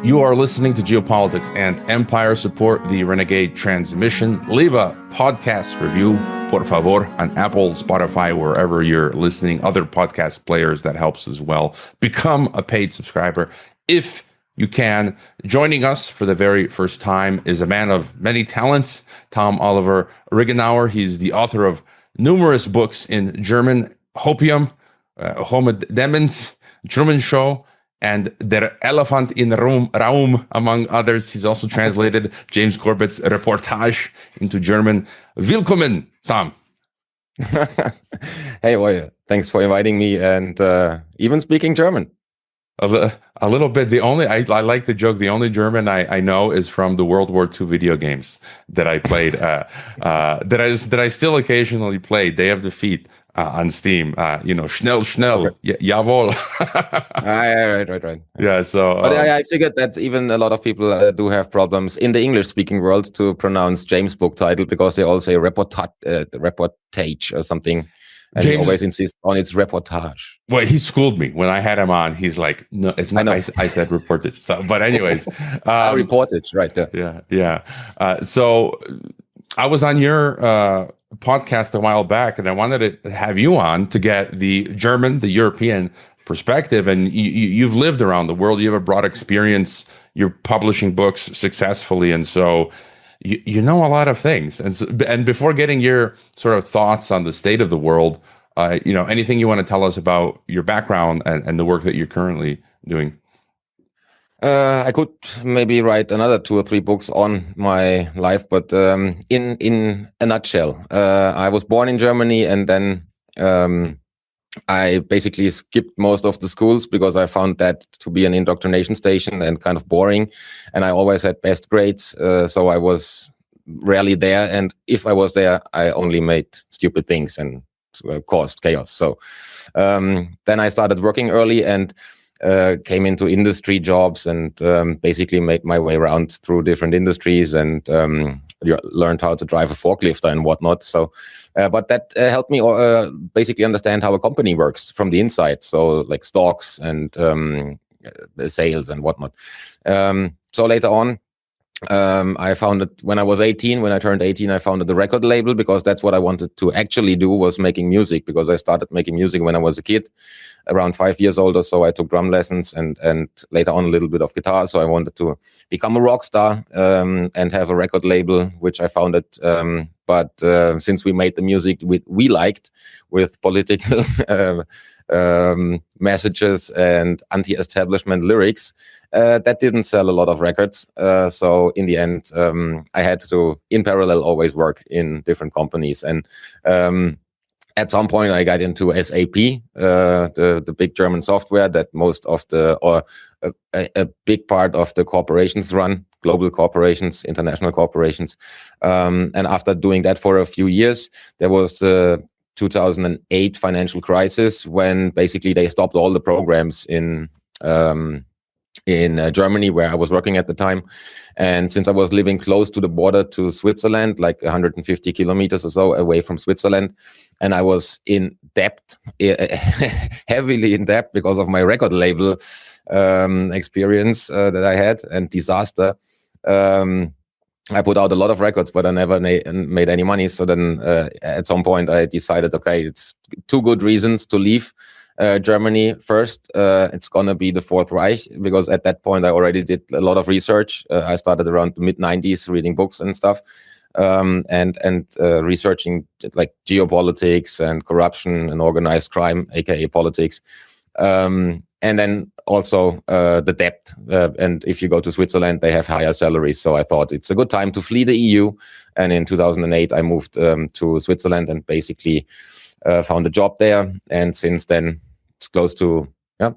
You are listening to Geopolitics and Empire. Support the Renegade transmission. Leave a podcast review, por favor, on Apple, Spotify, wherever you're listening, other podcast players. That helps as well. Become a paid subscriber if you can. Joining us for the very first time is a man of many talents, Tom Oliver Regenauer. He's the author of numerous books in German, Hopium, Homo Demens, Truman Show, and Der Elephant in Raum, among others. He's also translated James Corbett's Reportage into German. Willkommen, Tom. Hey, well, thanks for inviting me and even speaking German. A little bit. I like the joke. The only German I know is from the World War II video games that I played, that I still occasionally play. Day of Defeat on Steam. Schnell, jawohl. Right. Yeah. So, but I figured that even a lot of people do have problems in the English-speaking world to pronounce James' book title because they all say reportage or something. And James, he always insists on its reportage. Well, he schooled me when I had him on. He's like, no, it's not. I said reportage. So, but anyways, reportage, right? Yeah. So I was on your podcast a while back, and I wanted to have you on to get the German, the European perspective. And you've lived around the world. You have a broad experience. You're publishing books successfully, and so you know a lot of things. And before getting your sort of thoughts on the state of the world, anything you want to tell us about your background and the work that you're currently doing? I could maybe write another 2 or 3 books on my life, but in a nutshell, I was born in Germany, and then I basically skipped most of the schools because I found that to be an indoctrination station and kind of boring. And I always had best grades, so I was rarely there. And if I was there, I only made stupid things and caused chaos. So then I started working early and came into industry jobs and basically made my way around through different industries and learned how to drive a forklift and whatnot. So, but that helped me basically understand how a company works from the inside. So like stocks and the sales and whatnot. So later on, I founded, when I turned 18, I founded the record label because that's what I wanted to actually do, was making music, because I started making music when I was a kid, around 5 years old or so. I took drum lessons and later on a little bit of guitar. So I wanted to become a rock star and have a record label, which I founded. But since we made the music we liked, with political messages and anti-establishment lyrics, that didn't sell a lot of records. So in the end, I had to, in parallel, always work in different companies. And at some point, I got into SAP, the big German software that most of a big part of the corporations run, global corporations, international corporations. And after doing that for a few years, there was the 2008 financial crisis, when basically they stopped all the programs in Germany, where I was working at the time. And since I was living close to the border to Switzerland, like 150 kilometers or so away from Switzerland, and I was in debt, heavily in debt because of my record label experience that I had and disaster. I put out a lot of records, but I never made any money. So then at some point I decided, okay, it's 2 good reasons to leave Germany. First, it's going to be the Fourth Reich, because at that point I already did a lot of research. I started around the mid-90s reading books and stuff, and researching like geopolitics and corruption and organized crime, aka politics. And then also the debt. And if you go to Switzerland, they have higher salaries. So I thought it's a good time to flee the EU. And in 2008, I moved to Switzerland and basically found a job there. And since then, it's close to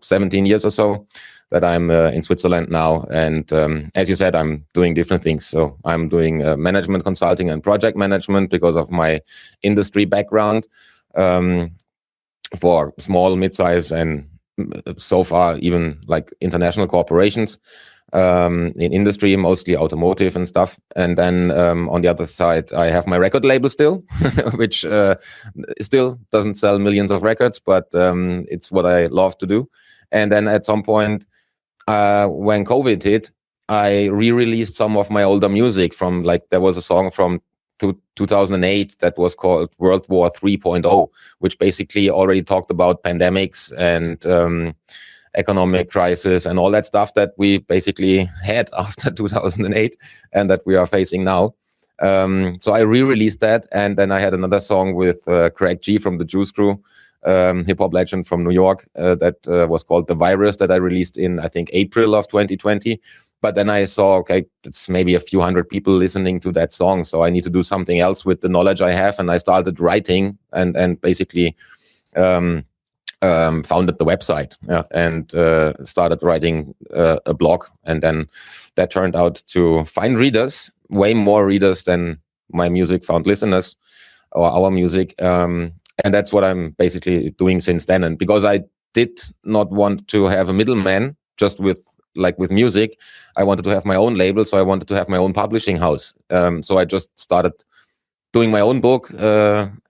17 years or so that I'm in Switzerland now. And as you said, I'm doing different things. So I'm doing management consulting and project management because of my industry background for small, mid-size, and so far even like international corporations in industry, mostly automotive and stuff. And then on the other side, I have my record label still, which still doesn't sell millions of records, but it's what I love to do. And then at some point, when COVID hit, I re-released some of my older music from, like, there was a song from 2008 that was called World War 3.0, which basically already talked about pandemics and economic crisis and all that stuff that we basically had after 2008 and that we are facing now. So I re-released that, and then I had another song with Craig G from the Juice Crew, hip-hop legend from New York, that was called The Virus, that I released in, I think, April of 2020. But then I saw, okay, it's maybe a few hundred people listening to that song, so I need to do something else with the knowledge I have, and I started writing and basically founded the website, and started writing a blog, and then that turned out to find readers, way more readers than my music found listeners, or our music, and that's what I'm basically doing since then. And because I did not want to have a middleman just with music, I wanted to have my own label, so I wanted to have my own publishing house. So I just started doing my own book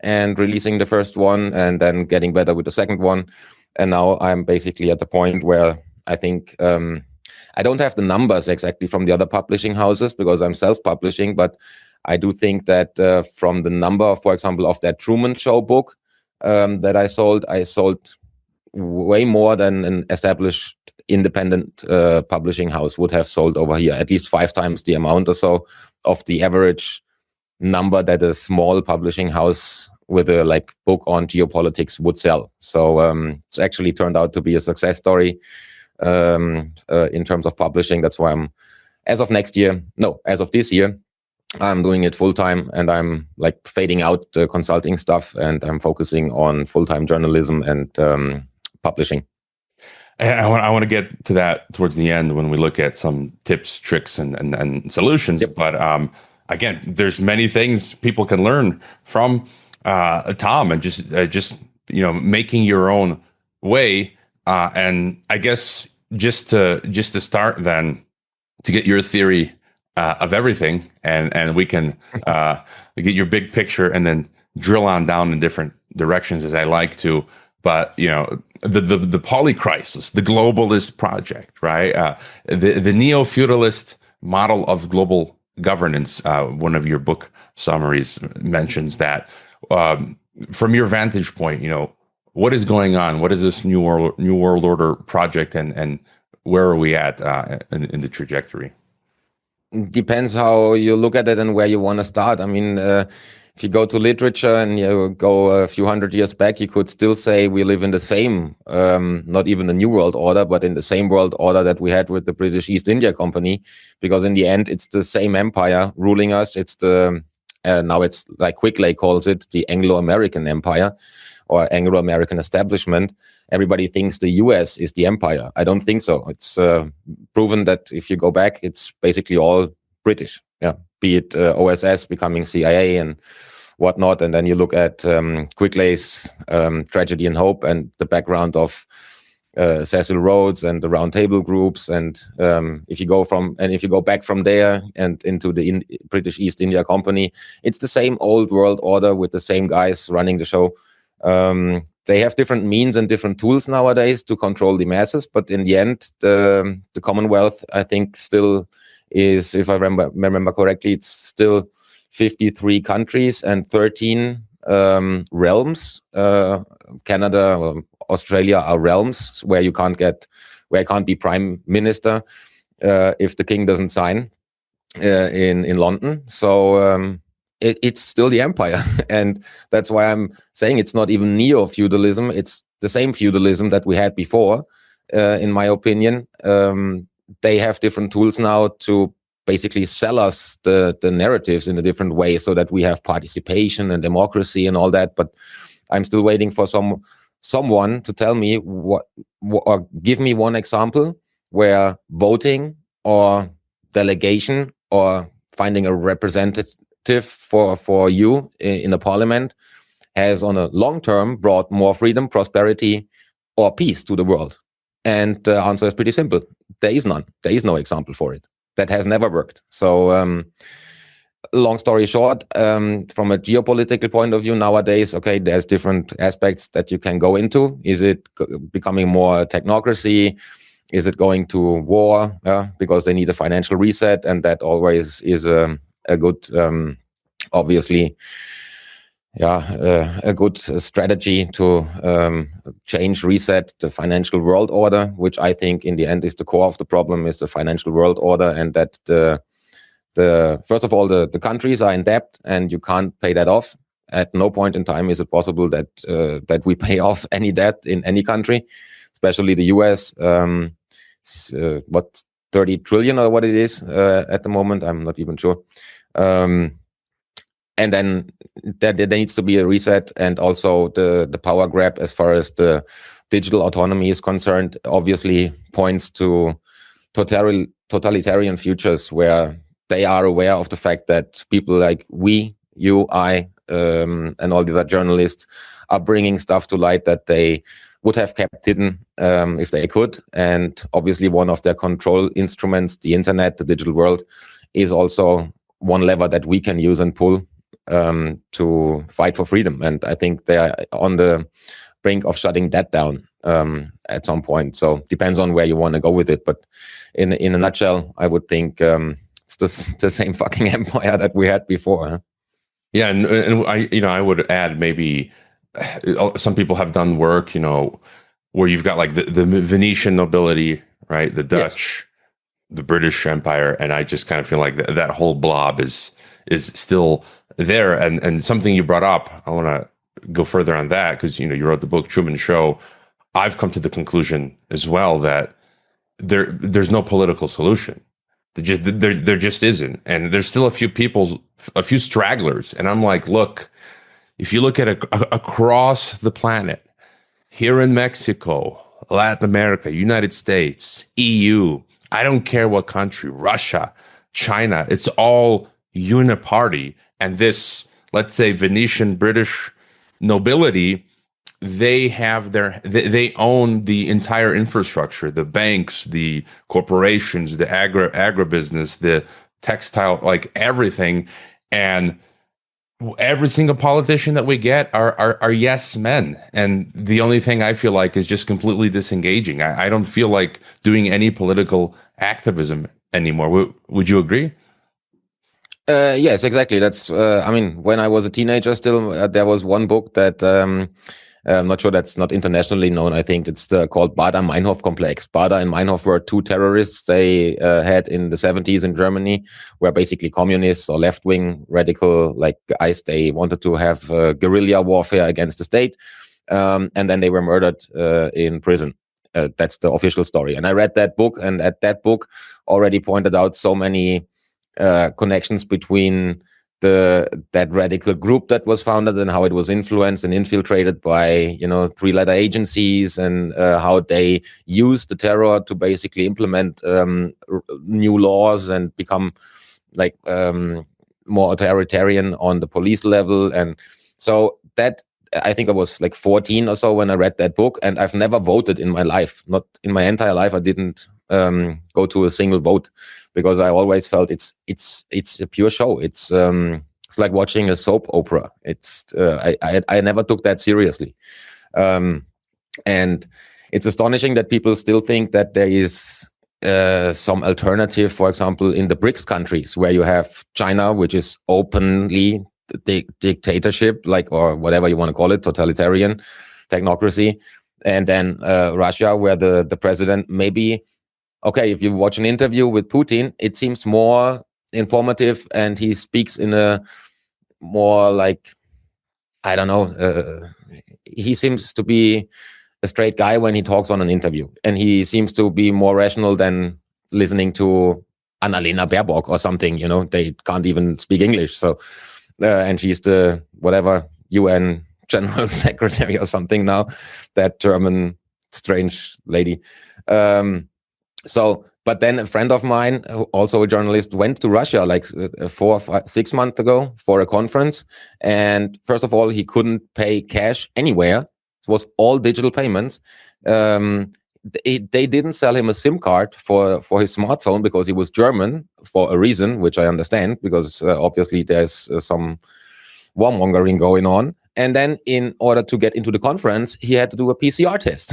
and releasing the first one, and then getting better with the second one. And now I'm basically at the point where I think I don't have the numbers exactly from the other publishing houses because I'm self-publishing, but I do think that from the number, for example, of that Truman Show book that I sold way more than an established independent publishing house would have sold over here, at least 5 times the amount or so of the average number that a small publishing house with a book on geopolitics would sell. So it's actually turned out to be a success story in terms of publishing. That's why as of this year, I'm doing it full time, and I'm fading out the consulting stuff, and I'm focusing on full-time journalism and publishing. And I want to get to that towards the end when we look at some tips, tricks, and solutions. Yep. But again, there's many things people can learn from Tom, and just making your own way. And I guess just to start, then, to get your theory of everything, and we can get your big picture, and then drill on down in different directions as I like to. But the polycrisis, the globalist project, right? The neo-feudalist model of global governance. One of your book summaries mentions that. From your vantage point, what is going on? What is this new world order project, and where are we at in the trajectory? Depends how you look at it and where you want to start. I mean, if you go to literature and you go a few hundred years back, you could still say we live in the same, not even the New World Order, but in the same world order that we had with the British East India Company, because in the end, it's the same empire ruling us. It's now it's like Quickley calls it, the Anglo-American Empire or Anglo-American establishment. Everybody thinks the US is the empire. I don't think so. It's proven that if you go back, it's basically all British. Yeah, be it OSS becoming CIA and whatnot. And then you look at Quickley's Tragedy and Hope and the background of Cecil Rhodes and the Round Table groups. And if you go back from there and into the British East India Company, it's the same old world order with the same guys running the show. They have different means and different tools nowadays to control the masses, but in the end, the Commonwealth, I think, still is, if I remember correctly, it's still 53 countries and 13 realms. Canada or Australia are realms where you can't be prime minister if the king doesn't sign in London. So it's still the empire, and that's why I'm saying it's not even neo-feudalism. It's the same feudalism that we had before, in my opinion. They have different tools now to basically sell us the narratives in a different way, so that we have participation and democracy and all that. But I'm still waiting for someone to tell me or give me one example where voting or delegation or finding a representative for you in a parliament has on a long term brought more freedom, prosperity, or peace to the world. And the answer is pretty simple. There is none. There is no example for it. That has never worked. So long story short, from a geopolitical point of view nowadays, okay, there's different aspects that you can go into. Is it becoming more technocracy? Is it going to war because they need a financial reset, and that always is a good, obviously, a good strategy to reset the financial world order, which I think in the end is the core of the problem, is the financial world order, and that the first of all, the countries are in debt and you can't pay that off. At no point in time is it possible that we pay off any debt in any country, especially the US. What, 30 trillion or what it is at the moment? I'm not even sure. And then there needs to be a reset, and also the power grab as far as the digital autonomy is concerned obviously points to totalitarian futures where they are aware of the fact that people like we, you, I, and all the other journalists are bringing stuff to light that they would have kept hidden if they could. And obviously one of their control instruments, the internet, the digital world, is also one lever that we can use and pull to fight for freedom. And I think they are on the brink of shutting that down at some point. So depends on where you want to go with it. But in a nutshell, I would think it's the same fucking empire that we had before. Huh? Yeah, and I would add maybe some people have done work, where you've got like the Venetian nobility, right? The Dutch, the British Empire, and I just kind of feel like that whole blob is still there. And something you brought up, I want to go further on that because you wrote the book Truman Show. I've come to the conclusion as well that there's no political solution. There just isn't, and there's still a few stragglers. And I'm like, look, if you look at across the planet, here in Mexico, Latin America, United States, EU, I don't care what country, Russia, China, it's all uniparty. And this, let's say, Venetian British nobility, they own the entire infrastructure, the banks, the corporations, the agribusiness, the textile, like everything. And every single politician that we get are yes men. And the only thing I feel like is just completely disengaging. I don't feel like doing any political activism anymore. Would you agree? Yes, exactly. That's, when I was a teenager still, there was one book that, I'm not sure that's not internationally known. I think it's called Baader-Meinhof complex. Baader and Meinhof were two terrorists they had in the 70s in Germany, where basically communists or left-wing radical like guys, they wanted to have guerrilla warfare against the state. And then they were murdered in prison. That's the official story. And I read that book, and that book already pointed out so many connections between that radical group that was founded and how it was influenced and infiltrated by three-letter agencies, and how they used the terror to basically implement new laws and become like more authoritarian on the police level. And so that, I think I was like 14 or so when I read that book, and I've never voted in my life. Not in my entire life. I didn't go to a single vote, because I always felt it's a pure show. It's like watching a soap opera. It's I never took that seriously, and it's astonishing that people still think that there is some alternative. For example, in the BRICS countries, where you have China, which is openly dictatorship, or whatever you want to call it, totalitarian technocracy, and then Russia, where the president maybe. Okay, if you watch an interview with Putin, it seems more informative, and he speaks in a more I don't know, he seems to be a straight guy when he talks on an interview, and he seems to be more rational than listening to Annalena Baerbock or something. They can't even speak English. So, and she's the whatever UN General Secretary or something now, that German strange lady. But then a friend of mine, also a journalist, went to Russia 4 or 5, 6 months ago for a conference. And first of all, he couldn't pay cash anywhere. It was all digital payments. They didn't sell him a SIM card for his smartphone because he was German, for a reason, which I understand, because obviously there's some warmongering going on. And then in order to get into the conference, he had to do a PCR test.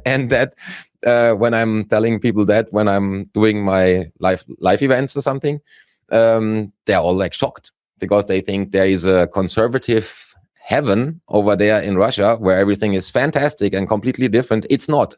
And that when I'm telling people that, when I'm doing my live events or something, they're all like shocked because they think there is a conservative heaven over there in Russia where everything is fantastic and completely different. It's not.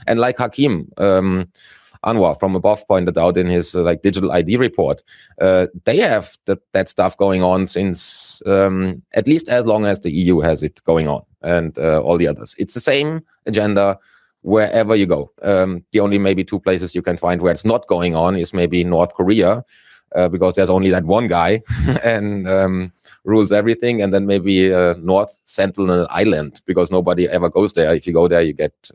And like Hakim Anwar from above pointed out in his like digital ID report, they have that stuff going on since at least as long as the EU has it going on, and all the others. It's the same agenda wherever you go. The only maybe two places you can find where it's not going on is maybe North Korea, because there's only that one guy and rules everything, and then maybe North Sentinel Island, because nobody ever goes there. If you go there, you get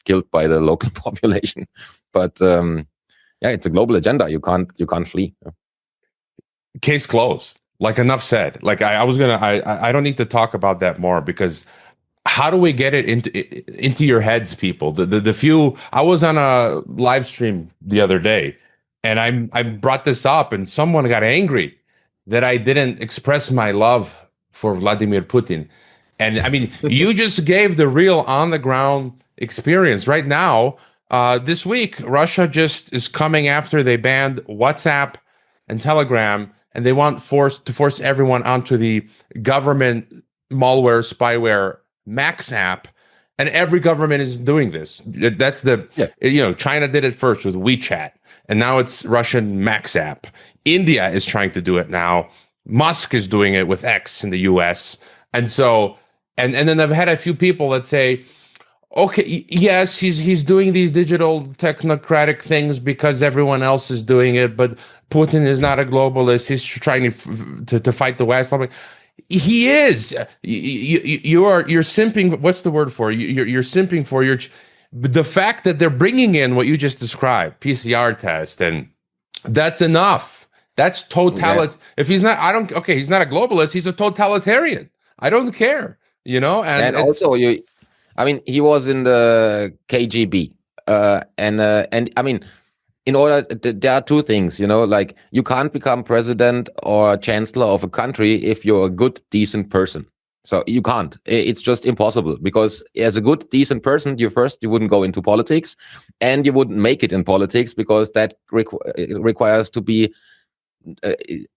killed by the local population. But yeah, it's a global agenda. You can't flee. Case closed. Like, enough said. Like, I don't need to talk about that more, because how do we get it into your heads, people? The few, I was on a live stream the other day, and I brought this up, and someone got angry that I didn't express my love for Vladimir Putin. And I mean, you just gave the real on the ground experience right now. This week, Russia just is coming after. They banned WhatsApp and Telegram, and they want to force everyone onto the government malware, spyware Max app, and every government is doing this. That's China did it first with WeChat, and now it's Russian Max app. India is trying to do it now. Musk is doing it with X in the US. And so, and then I've had a few people that say, okay, yes, he's doing these digital technocratic things because everyone else is doing it, but Putin is not a globalist. He's trying to fight the West. I'm like, he is. You're simping. What's the word for you're simping for the fact that they're bringing in what you just described, PCR test, and that's enough. That's totalitarian. Yeah. If he's not, he's not a globalist. He's a totalitarian. I don't care. And also he was in the KGB, and I mean, in order, there are two things, like you can't become president or chancellor of a country if you're a good, decent person. So you can't. It's just impossible, because as a good, decent person, you wouldn't go into politics, and you wouldn't make it in politics, because that requires to be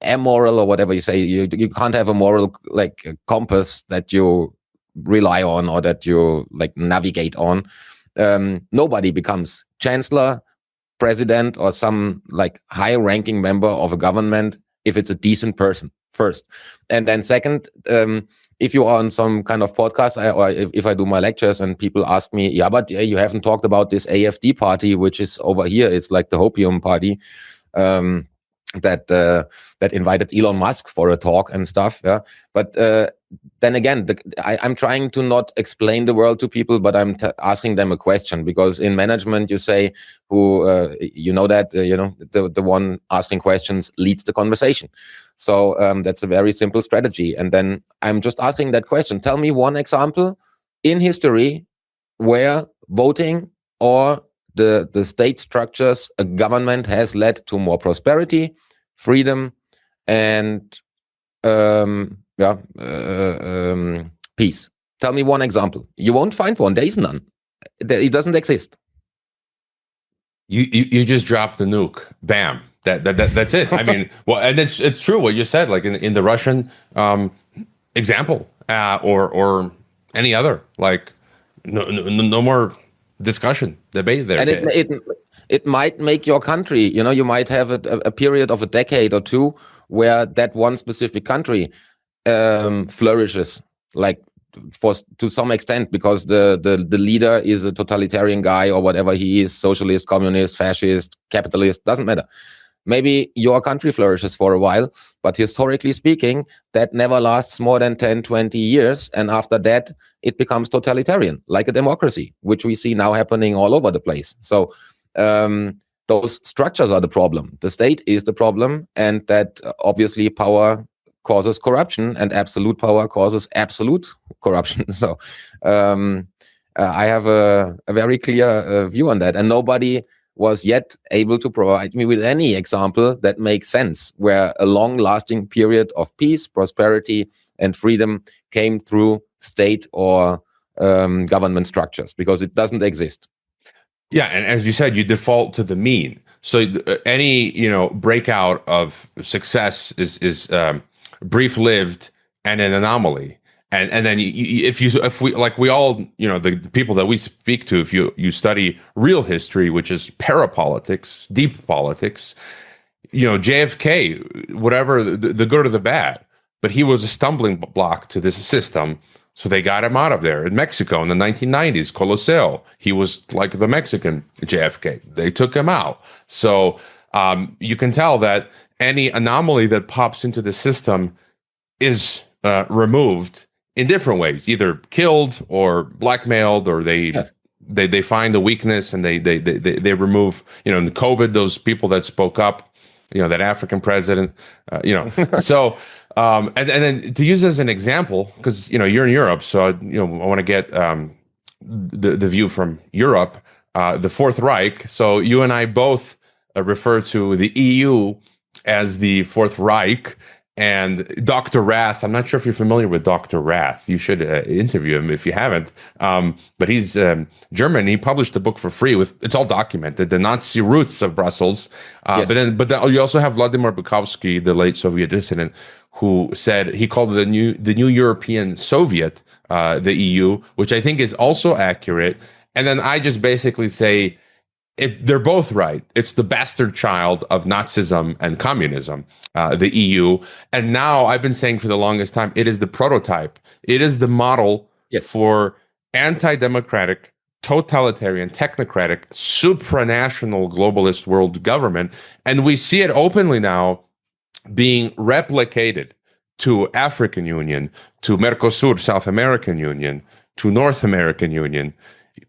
amoral, or whatever you say. You can't have a moral compass that you rely on or that you navigate on. Nobody becomes chancellor, president, or some high-ranking member of a government if it's a decent person first. And then second, if you are on some kind of podcast, or if I do my lectures and people ask me, yeah, but you haven't talked about this AfD party, which is over here. It's like the Hopium party. That invited Elon Musk for a talk and stuff. Yeah, but then again, I'm trying to not explain the world to people, but I'm asking them a question, because in management you say, the one asking questions leads the conversation. So that's a very simple strategy. And then I'm just asking that question. Tell me one example in history where voting or the state structures, a government, has led to more prosperity, freedom, and peace. Tell me one example. You won't find one. There is none. It doesn't exist. You just dropped the nuke. Bam. That's it. I mean, well, and it's true what you said. Like in the Russian example, or any other, no more discussion, debate there. And it might make your country, you might have a period of a decade or two where that one specific country flourishes, to some extent, because the leader is a totalitarian guy, or whatever he is, socialist, communist, fascist, capitalist, doesn't matter. Maybe your country flourishes for a while, but historically speaking, that never lasts more than 10, 20 years. And after that, it becomes totalitarian, like a democracy, which we see now happening all over the place. So those structures are the problem. The state is the problem, and that obviously power causes corruption, and absolute power causes absolute corruption. So I have a very clear view on that, and nobody was yet able to provide me with any example that makes sense, where a long-lasting period of peace, prosperity, and freedom came through state or government structures, because it doesn't exist. Yeah, and as you said, you default to the mean. So any breakout of success is brief lived and an anomaly. And then if we like we all the people that we speak to, if you study real history, which is parapolitics, deep politics, JFK, whatever the good or the bad, but he was a stumbling block to this system. So they got him out of there. In Mexico in the 1990s, Coloseo, he was like the Mexican JFK. They took him out. So you can tell that any anomaly that pops into the system is removed in different ways, either killed or blackmailed, or Yes. they find a weakness and they remove, in the COVID, those people that spoke up, that African president, so and then to use as an example, because you're in Europe, so I want to get the view from Europe, the Fourth Reich. So you and I both refer to the EU as the Fourth Reich. And Dr. Rath, I'm not sure if you're familiar with Dr. Rath. You should interview him if you haven't. But he's German. He published a book for free it's all documented, The Nazi Roots of Brussels. Yes. But then you also have Vladimir Bukovsky, the late Soviet dissident, who said he called it the new European Soviet, the EU, which I think is also accurate. And then I just basically say, they're both right. It's the bastard child of Nazism and communism, the EU. And now I've been saying for the longest time, it is the prototype. It is the model for anti-democratic, totalitarian, technocratic, supranational globalist world government. And we see it openly now being replicated to African Union, to Mercosur, South American Union, to North American Union,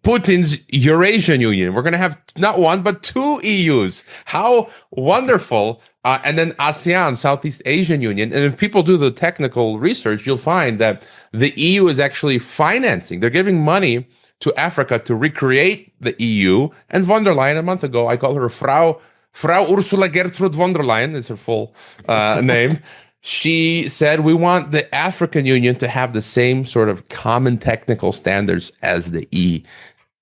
Putin's Eurasian Union. We're going to have not one, but two EUs. How wonderful. And then ASEAN, Southeast Asian Union. And if people do the technical research, you'll find that the EU is actually financing. They're giving money to Africa to recreate the EU. And von der Leyen, a month ago, I called her Frau Ursula Gertrud von der Leyen is her full name. She said, we want the African Union to have the same sort of common technical standards as the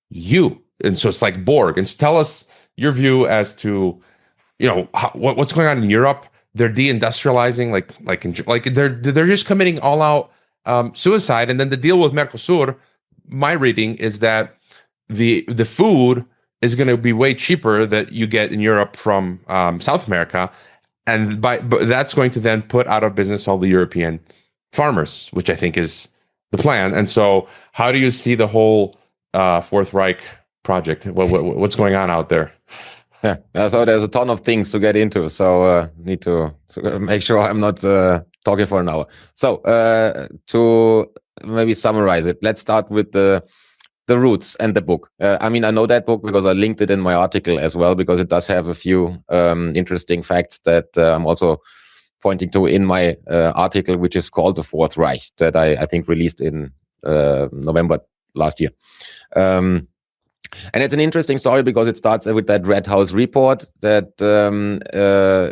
EU. And so it's like Borg. And tell us your view as to, what's going on in Europe. They're deindustrializing, like they're just committing all out suicide. And then the deal with Mercosur, my reading is that the food is going to be way cheaper that you get in Europe from South America. And but that's going to then put out of business all the European farmers, which I think is the plan. And so, how do you see the whole Fourth Reich project? What's going on out there? Yeah, so there's a ton of things to get into. So need to make sure I'm not talking for an hour. So to maybe summarize it, let's start with the roots and the book. I mean, I know that book because I linked it in my article as well, because it does have a few interesting facts that I'm also pointing to in my article, which is called The Fourth Reich, that I think released in November last year. And it's an interesting story because it starts with that Red House report that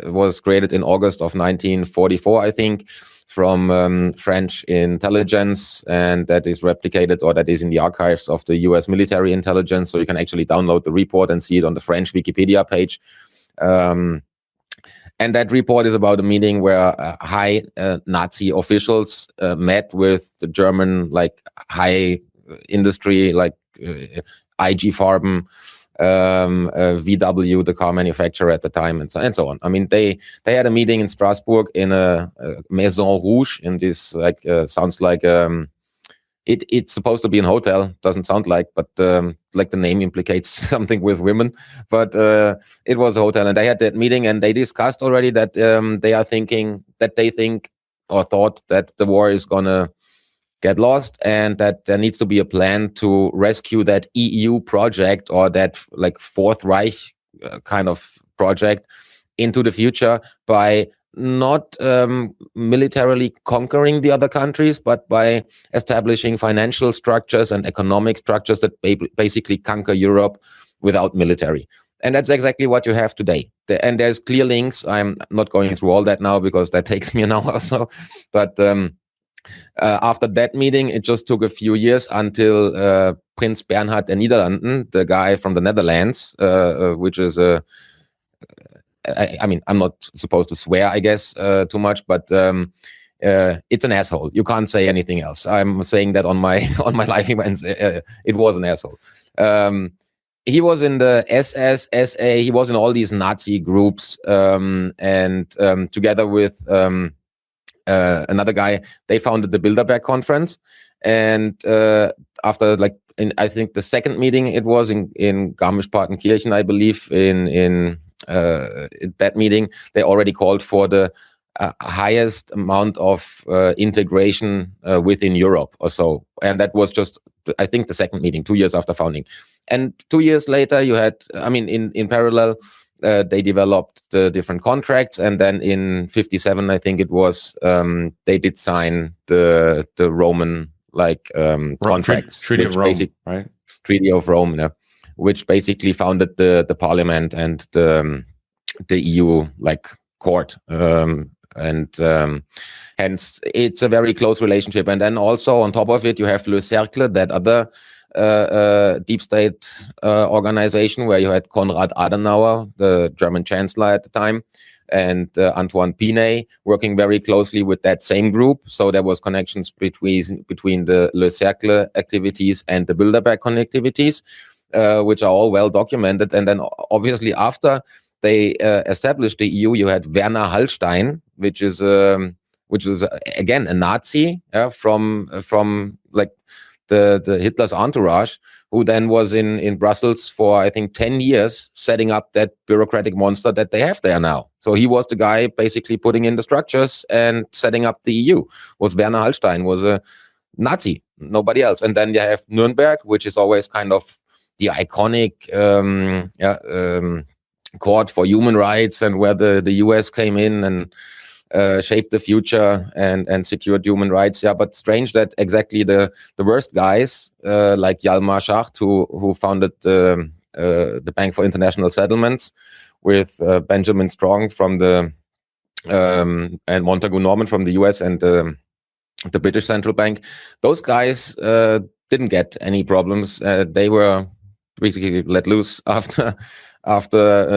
was created in August of 1944, I think, from French intelligence, and that is replicated, or that is in the archives of the US military intelligence. So you can actually download the report and see it on the French Wikipedia page. And that report is about a meeting where high Nazi officials met with the German high industry, IG Farben, VW, the car manufacturer at the time, and so on. I mean, they had a meeting in Strasbourg in a Maison Rouge, in this sounds like it's supposed to be an hotel. Doesn't sound like, but like the name implicates something with women. But it was a hotel, and they had that meeting, and they discussed already that they think or thought that the war is gonna get lost, and that there needs to be a plan to rescue that EU project, or that Fourth Reich kind of project, into the future by not militarily conquering the other countries, but by establishing financial structures and economic structures that basically conquer Europe without military. And that's exactly what you have today. And there's clear links. I'm not going through all that now because that takes me an hour or so, but After that meeting, it just took a few years until Prince Bernhard der Niederlanden, the guy from the Netherlands, which is I mean, I'm not supposed to swear, I guess, too much, but it's an asshole. You can't say anything else. I'm saying that on my live events. It was an asshole. He was in the SS, SA. He was in all these Nazi groups, and together with another guy, they founded the Bilderberg Conference. And after, like, I think the second meeting, it was in Garmisch-Partenkirchen, I believe, in that meeting, they already called for the highest amount of integration within Europe or so. And that was just, I think, the second meeting, 2 years after founding. And 2 years later, you had, I mean, in parallel, they developed the different contracts. And then in 57, I think it was, they did sign the Roman, like, contracts. Treaty of Rome, right? Treaty of Rome, yeah, which basically founded the parliament and the EU, like, court. Hence, it's a very close relationship. And then also on top of it, you have Le Cercle, that other deep state organization where you had Konrad Adenauer, the German chancellor at the time, and Antoine Pinay working very closely with that same group. So there was connections between the Le Cercle activities and the Bilderberg connectivities, which are all well documented. And then obviously after they established the EU, you had Werner Hallstein, which is again a Nazi from like the Hitler's entourage, who then was in Brussels for, I think, 10 years, setting up that bureaucratic monster that they have there now. So he was the guy basically putting in the structures and setting up the EU. Was Werner Hallstein, was a Nazi, nobody else. And then you have Nuremberg, which is always kind of the iconic court for human rights, and where the US came in and shaped the future and secured human rights. Yeah, but strange that exactly the worst guys, like Hjalmar Schacht, who founded the Bank for International Settlements, with Benjamin Strong from the and Montagu Norman from the US and the British Central Bank. Those guys didn't get any problems. They were basically let loose after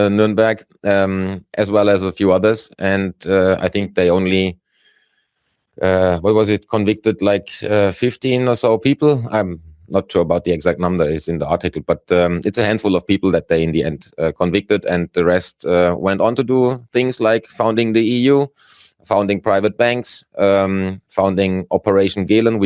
Nuremberg, as well as a few others. And I think they only, convicted like 15 or so people. I'm not sure about the exact number, it's in the article, but it's a handful of people that they in the end convicted, and the rest went on to do things like founding the EU, founding private banks, founding Operation Gehlen,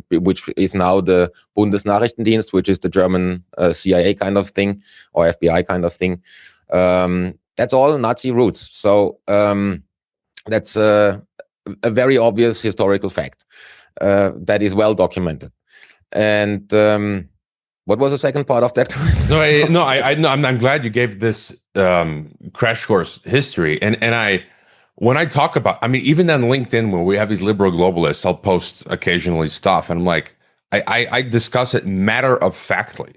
which is now the Bundesnachrichtendienst, which is the German CIA kind of thing, or FBI kind of thing. That's all Nazi roots. So that's a very obvious historical fact that is well documented. And what was the second part of that? I'm glad you gave this crash course history, and when I talk about, I mean, even on LinkedIn, when we have these liberal globalists, I'll post occasionally stuff, and I'm like, I discuss it matter of factly.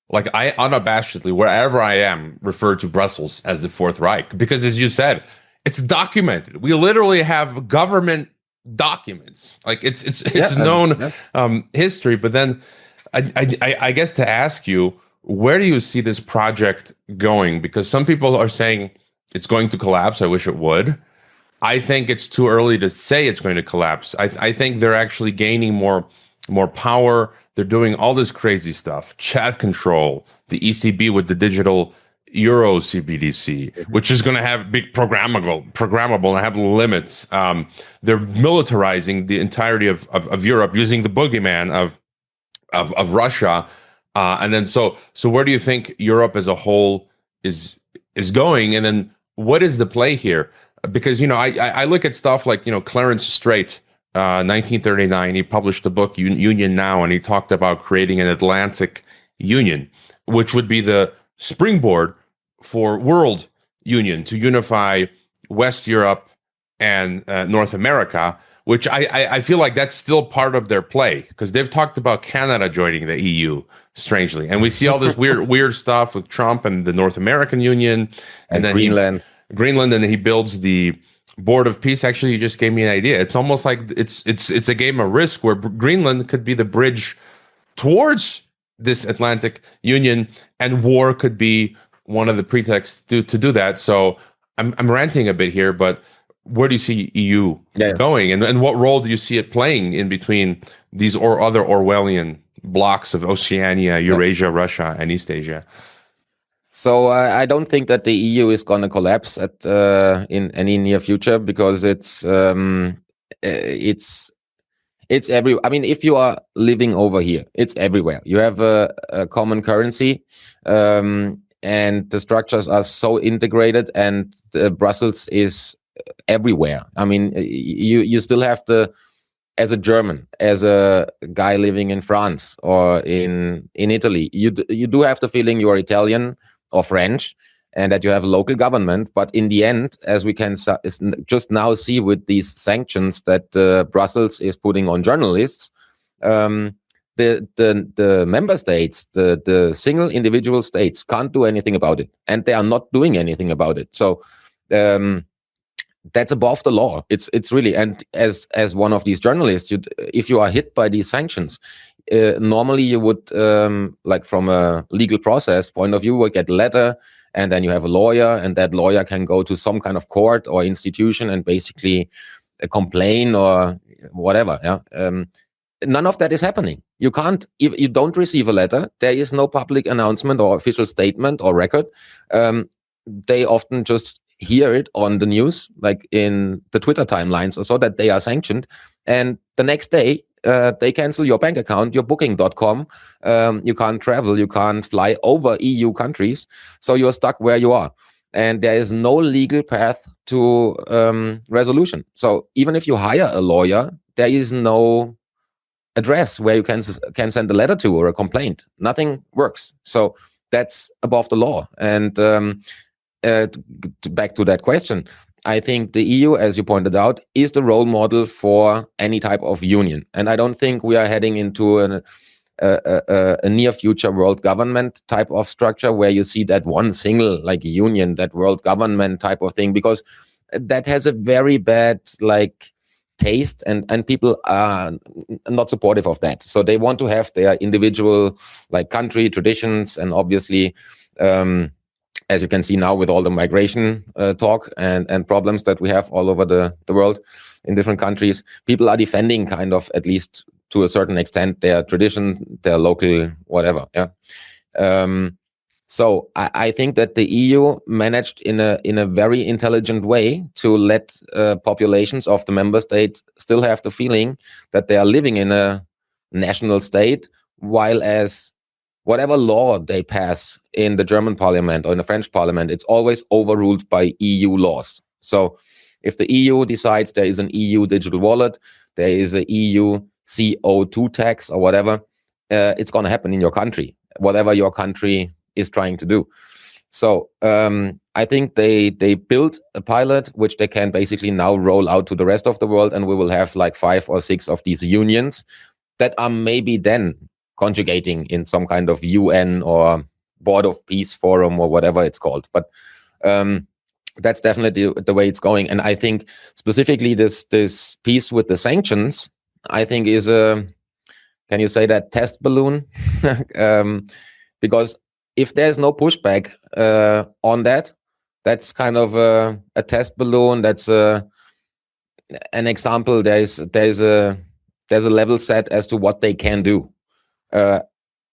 Like, I unabashedly, wherever I am, refer to Brussels as the Fourth Reich, because as you said, it's documented. We literally have government documents. Like, it's known history. But then I guess to ask you, where do you see this project going? Because some people are saying it's going to collapse. I wish it would. I think it's too early to say it's going to collapse. I think they're actually gaining more power. They're doing all this crazy stuff, chat control, the ECB with the digital Euro CBDC, which is going to have big programmable and have limits. They're militarizing the entirety of Europe using the boogeyman of Russia. And then so where do you think Europe as a whole is going? And then what is the play here? Because, I look at stuff like, Clarence Strait, 1939, he published the book Union Now, and he talked about creating an Atlantic Union, which would be the springboard for world union to unify West Europe and North America, which I feel like that's still part of their play, because they've talked about Canada joining the EU, strangely. And we see all this weird stuff with Trump and the North American Union. And then Greenland. Greenland, and he builds the Board of Peace. Actually, you just gave me an idea. It's almost like it's a game of risk where Greenland could be the bridge towards this Atlantic Union, and war could be one of the pretexts to do that. So I'm ranting a bit here, but where do you see EU going, and what role do you see it playing in between these or other Orwellian blocks of Oceania, Eurasia, Russia, and East Asia? So I don't think that the EU is going to collapse in any near future, because it's every. I mean, if you are living over here, it's everywhere. You have a common currency, and the structures are so integrated, and Brussels is everywhere. I mean, you still have as a German, as a guy living in France or in Italy, you do have the feeling you are Italian or French, and that you have a local government. But in the end, as we can just now see with these sanctions that Brussels is putting on journalists, the member states, the single individual states can't do anything about it, and they are not doing anything about it. So that's above the law. It's really, and as one of these journalists, if you are hit by these sanctions, normally you would, like from a legal process point of view, would get a letter, and then you have a lawyer, and that lawyer can go to some kind of court or institution and basically complain or whatever. None of that is happening. You can't, if you don't receive a letter, there is no public announcement or official statement or record. They often just hear it on the news, like in the Twitter timelines or so, that they are sanctioned, and the next day they cancel your bank account, your booking.com. You can't travel, you can't fly over EU countries, so you're stuck where you are, and there is no legal path to resolution. So even if you hire a lawyer, there is no address where you can send a letter to or a complaint. Nothing works. So that's above the law. And back to that question, I think the EU, as you pointed out, is the role model for any type of union. And I don't think we are heading into a near future world government type of structure where you see that one single like union, that world government type of thing, because that has a very bad taste, and people are not supportive of that. So they want to have their individual country traditions, and obviously as you can see now with all the migration talk and problems that we have all over the world in different countries, people are defending kind of, at least to a certain extent, their tradition, their local whatever. So I think that the EU managed in a very intelligent way to let populations of the member state still have the feeling that they are living in a national state, while as whatever law they pass in the German parliament or in the French parliament, it's always overruled by EU laws. So if the EU decides there is an EU digital wallet, there is an EU CO2 tax or whatever, it's going to happen in your country, whatever your country is trying to do. So I think they built a pilot which they can basically now roll out to the rest of the world, and we will have 5 or 6 of these unions that are maybe then conjugating in some kind of UN or Board of Peace forum or whatever it's called. But that's definitely the way it's going. And I think specifically this piece with the sanctions, I think is can you say that, test balloon? Because if there's no pushback on that, that's kind of a test balloon. That's an example. There's a level set as to what they can do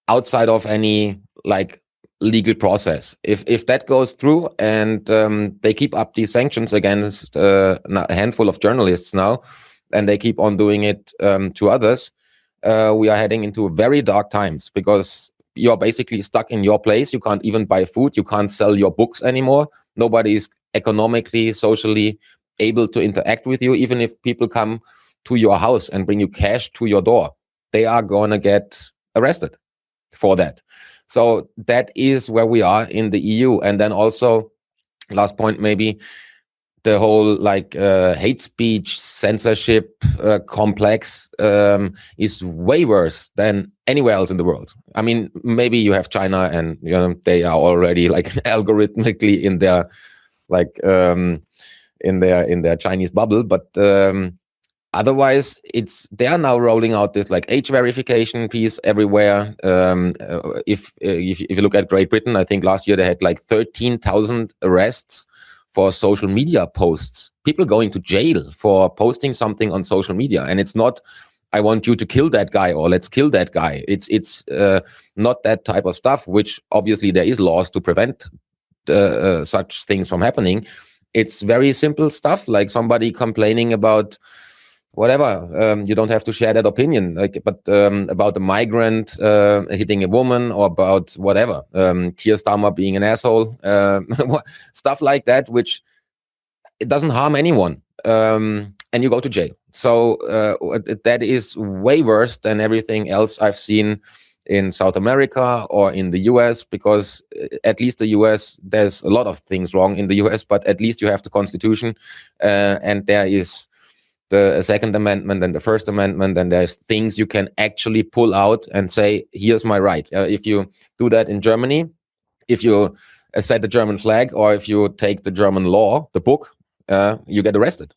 outside of any legal process. If that goes through and they keep up these sanctions against a handful of journalists now, and they keep on doing it to others, we are heading into very dark times, because you're basically stuck in your place. You can't even buy food. You can't sell your books anymore. Nobody is economically, socially able to interact with you. Even if people come to your house and bring you cash to your door, they are going to get arrested for that. So that is where we are in the EU. And then also, last point maybe, the whole hate speech censorship complex is way worse than anywhere else in the world. I mean, maybe you have China, and they are already algorithmically in their in their Chinese bubble. But otherwise, they are now rolling out this like age verification piece everywhere. If you look at Great Britain, I think last year they had like 13,000 arrests for social media posts. People going to jail for posting something on social media, and it's not, I want you to kill that guy or let's kill that guy. It's not that type of stuff, which obviously there is laws to prevent such things from happening. It's very simple stuff, like somebody complaining about whatever. You don't have to share that opinion, but about a migrant hitting a woman, or about whatever, Keir Starmer being an asshole, stuff like that, which it doesn't harm anyone, and you go to jail. So that is way worse than everything else I've seen in South America or in the US, because at least the US, there's a lot of things wrong in the US, but at least you have the Constitution, and there is the Second Amendment and the First Amendment, and there's things you can actually pull out and say, here's my right. If you do that in Germany, if you set the German flag, or if you take the German law, the book, you get arrested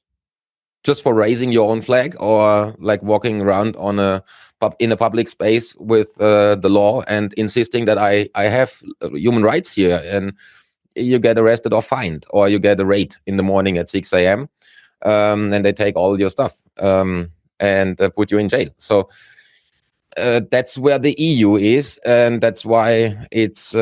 just for raising your own flag, or like walking around in a public space with the law and insisting that I have human rights here, and you get arrested or fined, or you get a raid in the morning at 6 a.m. And they take all your stuff and put you in jail. So that's where the EU is, and that's why it's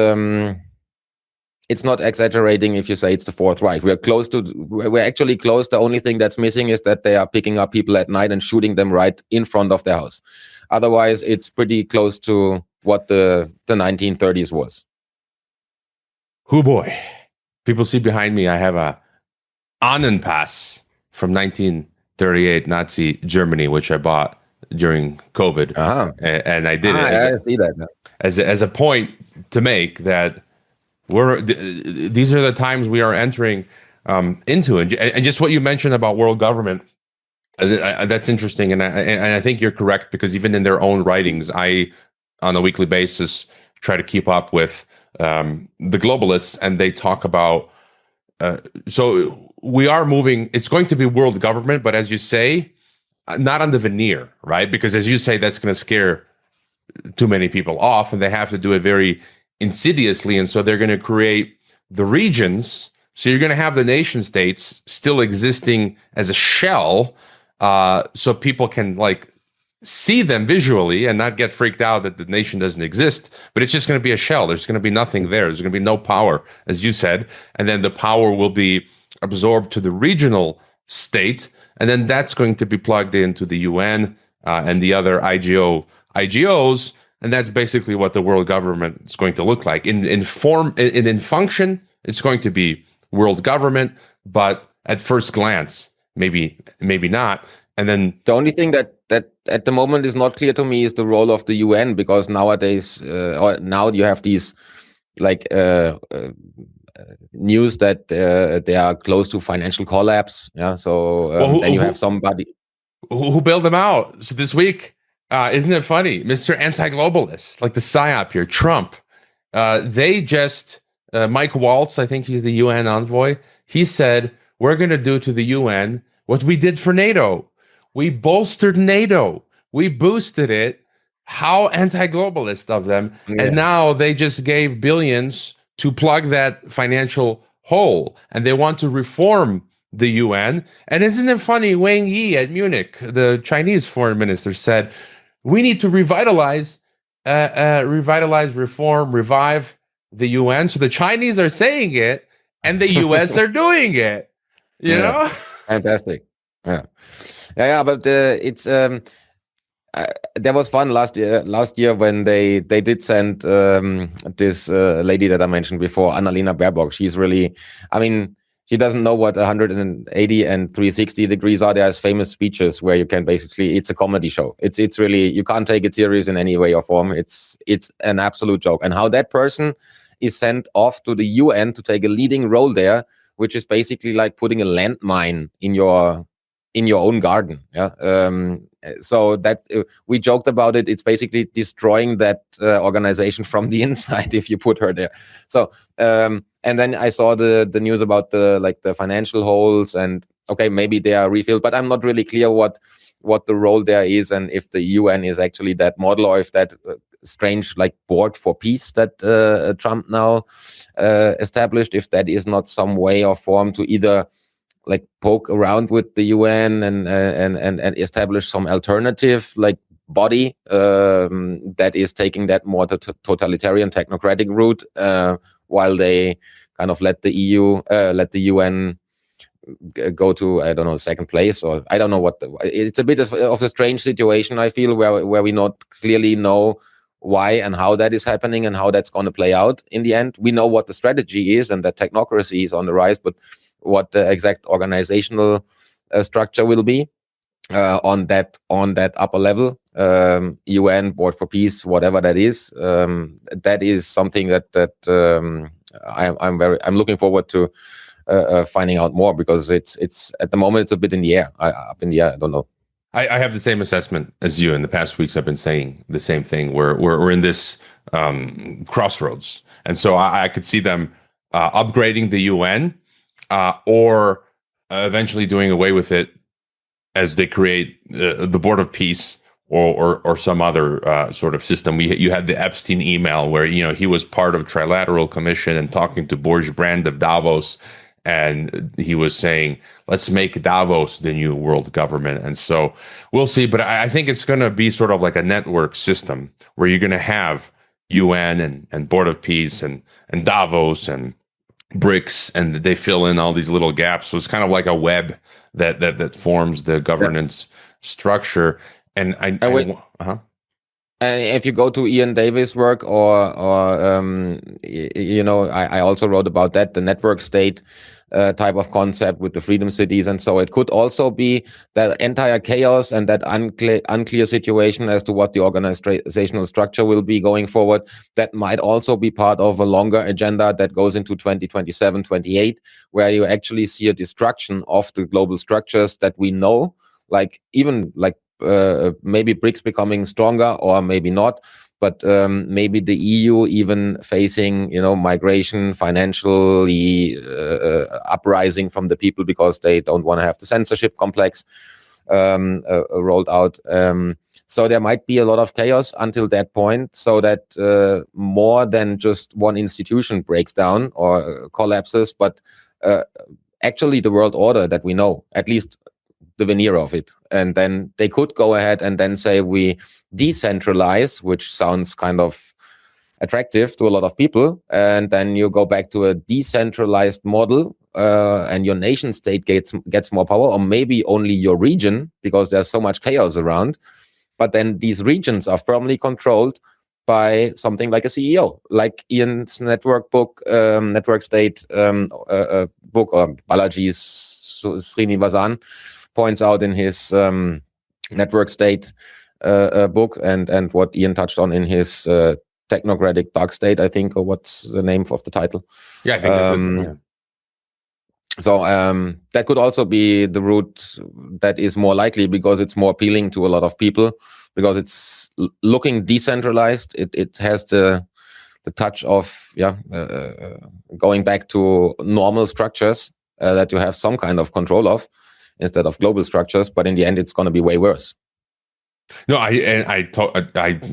not exaggerating if you say it's the Fourth Reich. We're actually close. The only thing that's missing is that they are picking up people at night and shooting them right in front of their house. Otherwise, it's pretty close to what the 1930s was. Oh boy. People see behind me, I have a Ahnenpass from 1938 Nazi Germany, which I bought during COVID. And I did it I see that now. As a point to make that these are the times we are entering into. And just what you mentioned about world government, that's interesting. And I think you're correct, because even in their own writings, I, on a weekly basis, try to keep up with the globalists, and they talk about, so we are moving, it's going to be world government, but as you say, not on the veneer, right? Because as you say, that's going to scare too many people off, and they have to do it very insidiously. And so they're going to create the regions. So you're going to have the nation states still existing as a shell, so people can like see them visually and not get freaked out that the nation doesn't exist, but it's just going to be a shell. There's going to be nothing there. There's going to be no power, as you said. And then the power will be absorbed to the regional state. And then that's going to be plugged into the UN and the other IGOs. And that's basically what the world government is going to look like. In form, in function, it's going to be world government, but at first glance, maybe not. And then the only thing that at the moment is not clear to me is the role of the UN, because nowadays, or now you have these like news that they are close to financial collapse. Yeah, so and you have somebody who bailed them out. So this week, isn't it funny, Mr. Anti-Globalist, like the psyop here, Trump? They just Mike Waltz, I think he's the UN envoy. He said, "We're going to do to the UN what we did for NATO. We bolstered NATO. We boosted it." How anti-globalist of them. Yeah. And now they just gave billions to plug that financial hole, and they want to reform the UN. And isn't it funny, Wang Yi at Munich, the Chinese foreign minister, said, we need to revitalize, reform, revive the UN. So the Chinese are saying it, and the US are doing it. You know? Fantastic. Yeah, but it's that was fun last year when they did send this lady that I mentioned before, Annalena Baerbock. She's really, I mean, she doesn't know what 180 and 360 degrees are. There's famous speeches where you can basically, it's a comedy show. It's really, you can't take it serious in any way or form. It's an absolute joke. And how that person is sent off to the UN to take a leading role there, which is basically like putting a landmine in your own garden. So that we joked about it. It's basically destroying that organization from the inside if you put her there. So And then I saw the news about the financial holes, and okay, maybe they are refilled, but I'm not really clear what the role there is, and if the UN is actually that model, or if that strange like board for peace that Trump now established, if that is not some way or form to either like poke around with the UN and establish some alternative like body that is taking that more totalitarian technocratic route, while they kind of let the UN go to, I don't know, second place, or I don't know what. It's a bit of a strange situation, I feel, where we not clearly know why and how that is happening and how that's going to play out in the end. We know what the strategy is and that technocracy is on the rise, but what the exact organizational structure will be on that upper level, UN, Board for Peace, whatever that is something that I'm looking forward to finding out more, because it's at the moment it's a bit in the air, up in the air. I don't know. I have the same assessment as you. In the past weeks, I've been saying the same thing. We're in this crossroads, and so I could see them upgrading the UN, or eventually doing away with it as they create the Board of Peace or some other sort of system. You had the Epstein email where he was part of Trilateral Commission and talking to Brand of Davos, and he was saying, let's make Davos the new world government. And so we'll see. But I think it's going to be sort of like a network system where you're going to have UN and Board of Peace and Davos and BRICS, and they fill in all these little gaps. So it's kind of like a web that forms the governance structure. And and if you go to Ian Davis' work, or I also wrote about that, the network state type of concept with the freedom cities, and so it could also be that entire chaos and that unclear situation as to what the organizational structure will be going forward. That might also be part of a longer agenda that goes into 2027, 28, where you actually see a destruction of the global structures that we know, like even like maybe BRICS becoming stronger, or maybe not, but maybe the EU even facing, migration, financially uprising from the people because they don't want to have the censorship complex rolled out. So there might be a lot of chaos until that point, so that more than just one institution breaks down or collapses, but actually the world order that we know, at least the veneer of it. And then they could go ahead and then say we decentralize, which sounds kind of attractive to a lot of people. And then you go back to a decentralized model, and your nation state gets more power, or maybe only your region, because there's so much chaos around. But then these regions are firmly controlled by something like a CEO, like Ian's network state book, or Balaji's Srinivasan points out in his network state book, and what Ian touched on in his technocratic dark state, I think, or what's the name of the title? Yeah, I think that's it. Yeah. So that could also be the route that is more likely, because it's more appealing to a lot of people, because it's looking decentralized. It has the touch of going back to normal structures that you have some kind of control of, instead of global structures. But in the end, it's going to be way worse. No, I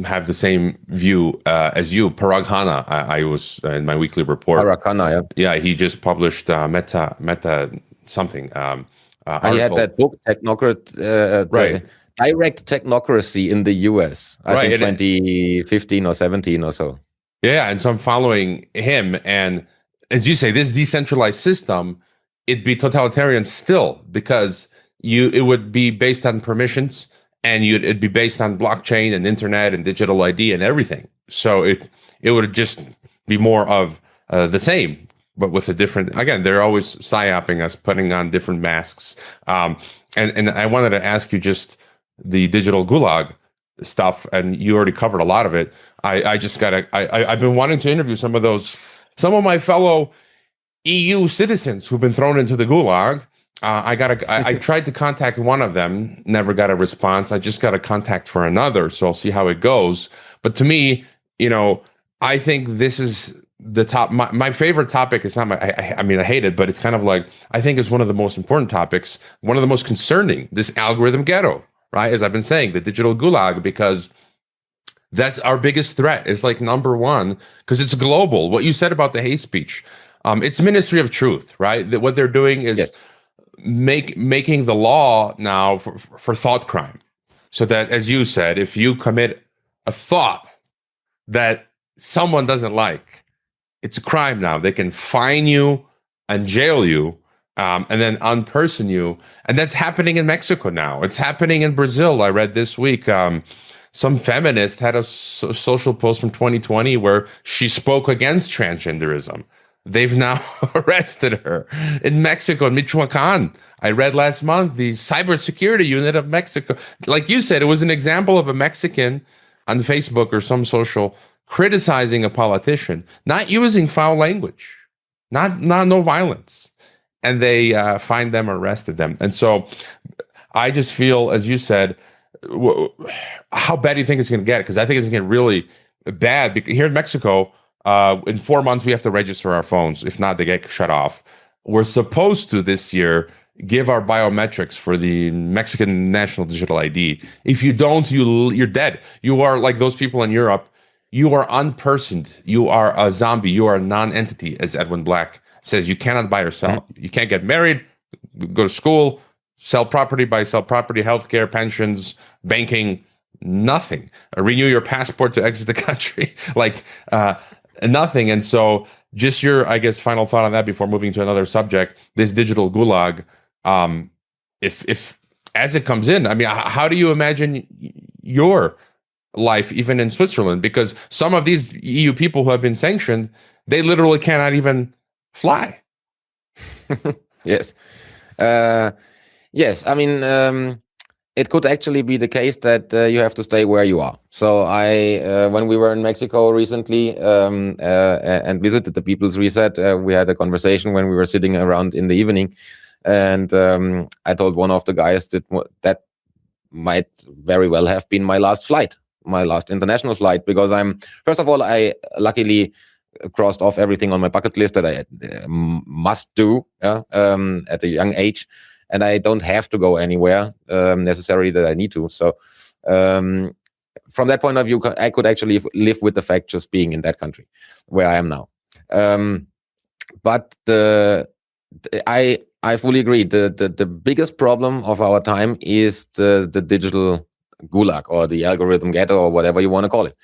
have the same view as you. Parag Khanna, I was in my weekly report. Parag Khanna, yeah, he just published meta something. He had that book, right. Direct Technocracy in the US, I think 2015 or 17 or so. Yeah, and so I'm following him, and as you say, this decentralized system, it'd be totalitarian still, because it would be based on permissions, and it'd be based on blockchain and internet and digital ID and everything. So it would just be more of the same, but with a different. Again, they're always psyoping us, putting on different masks. And I wanted to ask you just the digital gulag stuff, and you already covered a lot of it. I've been wanting to interview some of my fellow EU citizens who've been thrown into the gulag. I tried to contact one of them, never got a response. I just got a contact for another, so I'll see how it goes. But to me, I think this is my favorite topic is not I mean, I hate it, but it's kind of like, I think it's one of the most important topics, one of the most concerning, this algorithm ghetto, right? As I've been saying, the digital gulag, because that's our biggest threat. It's like number one, because it's global. What you said about the hate speech, it's Ministry of Truth, right? That what they're doing is Yes. making the law now for thought crime. So that, as you said, if you commit a thought that someone doesn't like, it's a crime now. They can fine you and jail you, and then unperson you. And that's happening in Mexico now. It's happening in Brazil. I read this week, some feminist had a social post from 2020 where she spoke against transgenderism. They've now arrested her in Mexico, in Michoacan. I read last month, the cybersecurity unit of Mexico. Like you said, it was an example of a Mexican on Facebook or some social criticizing a politician, not using foul language, not no violence, and they find them, arrested them. And so I just feel, as you said, how bad do you think it's going to get? Because I think it's going to get really bad. Because here in Mexico, in 4 months we have to register our phones. If not, they get shut off. We're supposed to this year give our biometrics for the Mexican National Digital ID. If you don't, you're dead. You are like those people in Europe. You are unpersoned. You are a zombie. You are a non-entity, as Edwin Black says. You cannot buy or sell. You can't get married, go to school, sell property, buy, sell property, healthcare, pensions, banking, nothing. Renew your passport to exit the country, like nothing. And so just your, I guess, final thought on that before moving to another subject, this digital gulag, if as it comes in, I mean, how do you imagine your life, even in Switzerland? Because some of these EU people who have been sanctioned, they literally cannot even fly. Yes. Yes. I mean, it could actually be the case that you have to stay where you are. So when we were in Mexico recently and visited the People's Reset, we had a conversation when we were sitting around in the evening. And I told one of the guys that might very well have been my last flight, my last international flight, because first of all, I luckily crossed off everything on my bucket list that I must do at a young age, and I don't have to go anywhere necessarily that I need to. So from that point of view, I could actually live with the fact just being in that country where I am now. But I fully agree. The biggest problem of our time is the digital gulag or the algorithm ghetto or whatever you want to call it.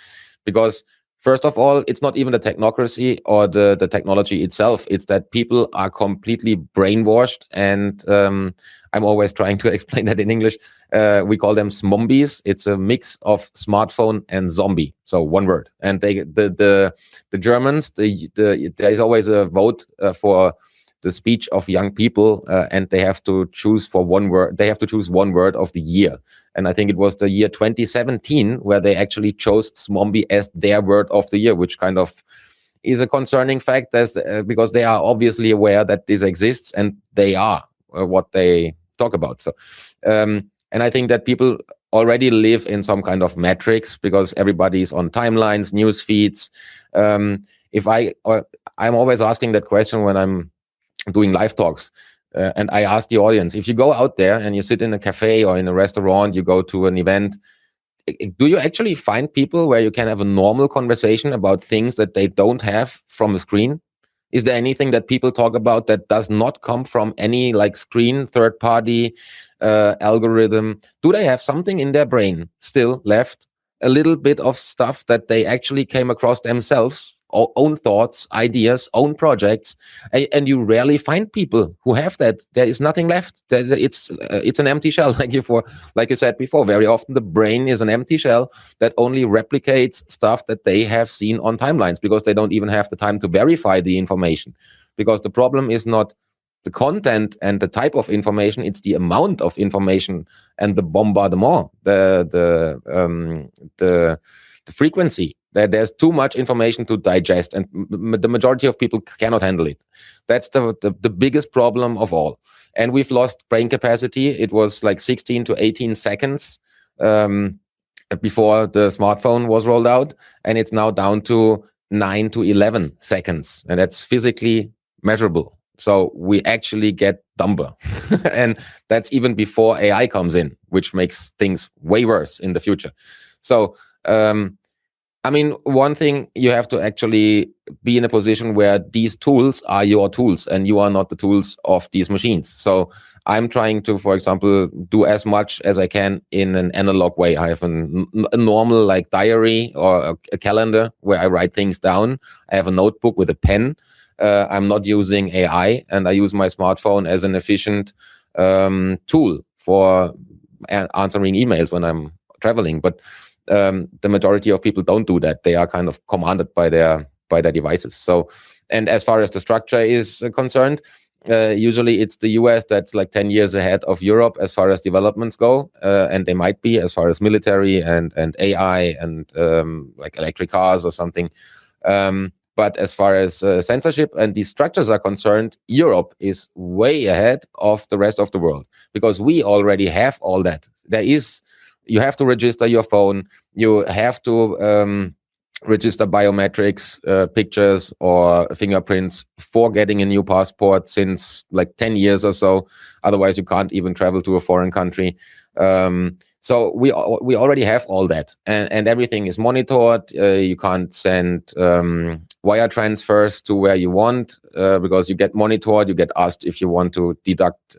Because first of all, it's not even the technocracy or the technology itself. It's that people are completely brainwashed. And I'm always trying to explain that in English. We call them smombies. It's a mix of smartphone and zombie. So one word. And the Germans, there is always a vote for the speech of young people, and they have to choose for one word. They have to choose one word of the year. And I think it was the year 2017 where they actually chose Smombie as their word of the year, which kind of is a concerning fact because they are obviously aware that this exists and they are what they talk about. So, and I think that people already live in some kind of metrics because everybody's on timelines, news feeds. I'm always asking that question when I'm doing live talks. And I ask the audience, if you go out there and you sit in a cafe or in a restaurant, you go to an event, do you actually find people where you can have a normal conversation about things that they don't have from a screen? Is there anything that people talk about that does not come from any like screen, third party algorithm? Do they have something in their brain still left? A little bit of stuff that they actually came across themselves, own thoughts, ideas, own projects, and you rarely find people who have that. There is nothing left. It's an empty shell, like you said before. Very often the brain is an empty shell that only replicates stuff that they have seen on timelines because they don't even have the time to verify the information. Because the problem is not the content and the type of information; it's the amount of information and the bombardment, the frequency. There's too much information to digest, and the majority of people cannot handle it. That's the biggest problem of all. And we've lost brain capacity. It was like 16 to 18 seconds before the smartphone was rolled out, and it's now down to 9 to 11 seconds, and that's physically measurable. So we actually get dumber. And that's even before AI comes in, which makes things way worse in the future. So, I mean, one thing, you have to actually be in a position where these tools are your tools and you are not the tools of these machines. So I'm trying to, for example, do as much as I can in an analog way. I have a normal like diary or a calendar where I write things down. I have a notebook with a pen. I'm not using AI, and I use my smartphone as an efficient tool for answering emails when I'm traveling. But the majority of people don't do that. They are kind of commanded by their devices. So, and as far as the structure is concerned, usually it's the US that's like 10 years ahead of Europe as far as developments go, and they might be as far as military and AI and like electric cars or something. But as far as censorship and these structures are concerned, Europe is way ahead of the rest of the world, because we already have all that. You have to register your phone. You have to register biometrics, pictures or fingerprints for getting a new passport since like 10 years or so. Otherwise, you can't even travel to a foreign country. So we already have all that, and everything is monitored. You can't send wire transfers to where you want because you get monitored. You get asked if you want to deduct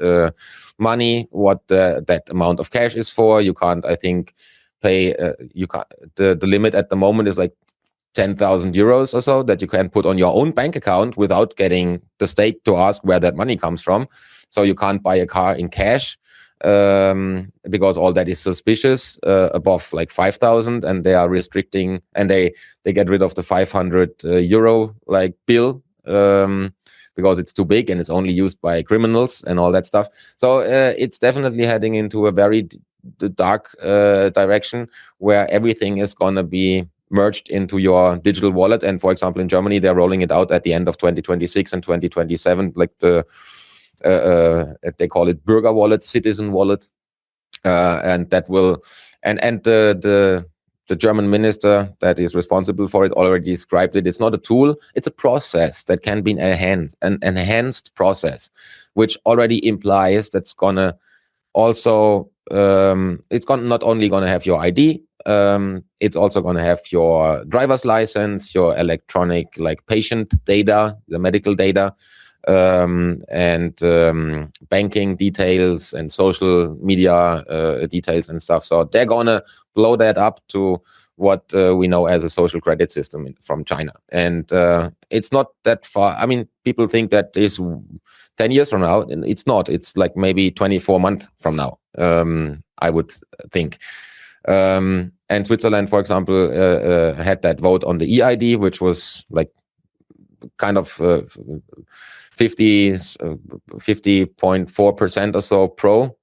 money, what that amount of cash is for. You can't, I think, pay. You can't. The limit at the moment is like 10,000 euros or so that you can put on your own bank account without getting the state to ask where that money comes from. So you can't buy a car in cash because all that is suspicious above like 5,000, and they are restricting, and they get rid of the 500 euro like bill because it's too big and it's only used by criminals and all that stuff. So it's definitely heading into a very dark direction where everything is going to be merged into your digital wallet. And for example, in Germany, they're rolling it out at the end of 2026 and 2027, like they call it Bürger wallet, citizen wallet, and that will, and the German minister that is responsible for it already described it. It's not a tool; it's a process that can be an enhanced process, which already implies that's gonna also it's not only gonna have your ID. It's also going to have your driver's license, your electronic like patient data, the medical data, and banking details and social media details and stuff. So they're going to blow that up to what we know as a social credit system from China. And it's not that far. I mean, people think that is 10 years from now. And it's not. It's like maybe 24 months from now, I would think. And Switzerland, for example, had that vote on the EID, which was like kind of 50.4% or so pro,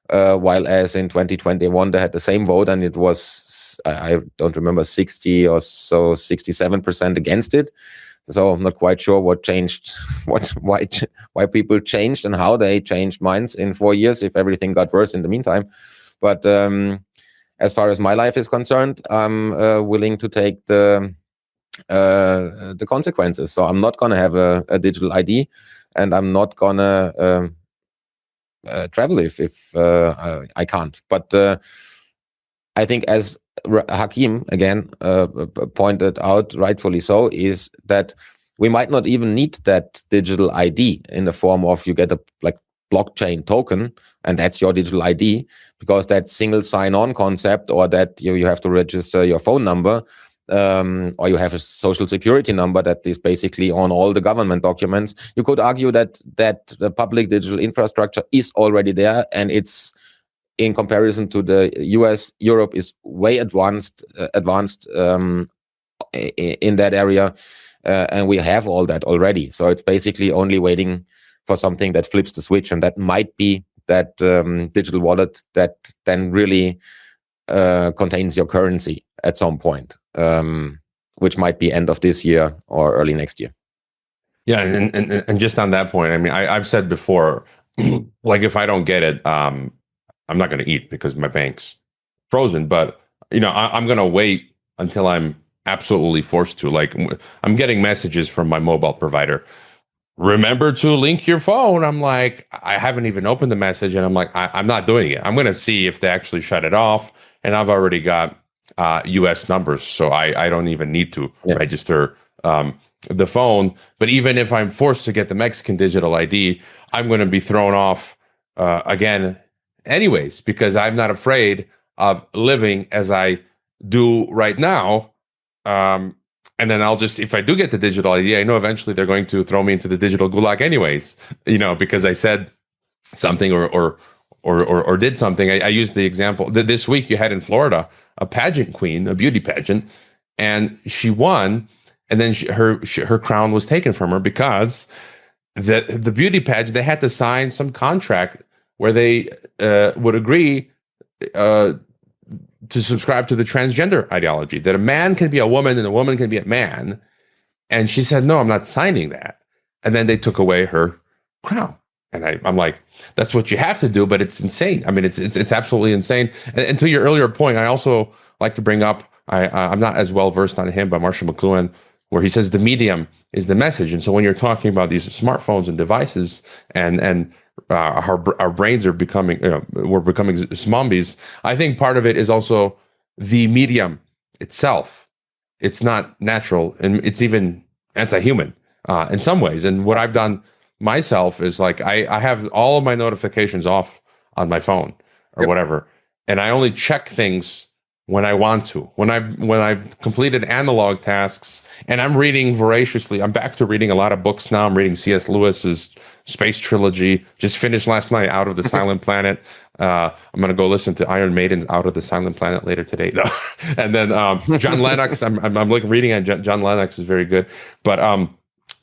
while as in 2021 they had the same vote and it was, I don't remember, 60 or so, 67% against it. So I'm not quite sure what changed, why people changed and how they changed minds in 4 years if everything got worse in the meantime. But as far as my life is concerned, I'm willing to take the consequences. So I'm not going to have a digital ID, and I'm not going to travel if I can't. But I think, as Hakim again pointed out, rightfully so, is that we might not even need that digital ID in the form of you get a like blockchain token, and that's your digital ID, because that single sign-on concept, or that you have to register your phone number, or you have a social security number that is basically on all the government documents. You could argue that the public digital infrastructure is already there, and it's, in comparison to the US, Europe is way advanced in that area, and we have all that already. So it's basically only waiting for something that flips the switch, and that might be that digital wallet that then really contains your currency at some point, which might be end of this year or early next year. Yeah, and just on that point, I mean, I've said before, like if I don't get it, I'm not going to eat because my bank's frozen. But I'm going to wait until I'm absolutely forced to. Like, I'm getting messages from my mobile provider. Remember to link your phone. I'm like, I haven't even opened the message, and I'm like, I'm not doing it. I'm going to see if they actually shut it off. And I've already got US numbers, so I don't even need to register the phone. But even if I'm forced to get the Mexican digital ID, I'm going to be thrown off again anyways, because I'm not afraid of living as I do right now. And then I'll just, if I do get the digital ID, I know eventually they're going to throw me into the digital gulag anyways, because I said something or did something. I used the example that this week you had in Florida a pageant queen, a beauty pageant, and she won, and then her crown was taken from her because the beauty pageant, they had to sign some contract where they would agree to subscribe to the transgender ideology, that a man can be a woman and a woman can be a man. And she said, no, I'm not signing that. And then they took away her crown. And I'm like, that's what you have to do, but it's insane. I mean, it's absolutely insane. And to your earlier point, I also like to bring up, I'm not as well versed on him, but Marshall McLuhan, where he says the medium is the message. And so when you're talking about these smartphones and devices and our brains are becoming, we're becoming zombies. I think part of it is also the medium itself. It's not natural, and it's even anti-human in some ways. And what I've done myself is like I have all of my notifications off on my phone or whatever, and I only check things when I want to. When I've completed analog tasks, and I'm reading voraciously. I'm back to reading a lot of books now. I'm reading C.S. Lewis's Space Trilogy. Just finished last night, Out of the Silent Planet. I'm going to go listen to Iron Maiden's Out of the Silent Planet later today. No. And then John Lennox. I'm like reading on John Lennox is very good. But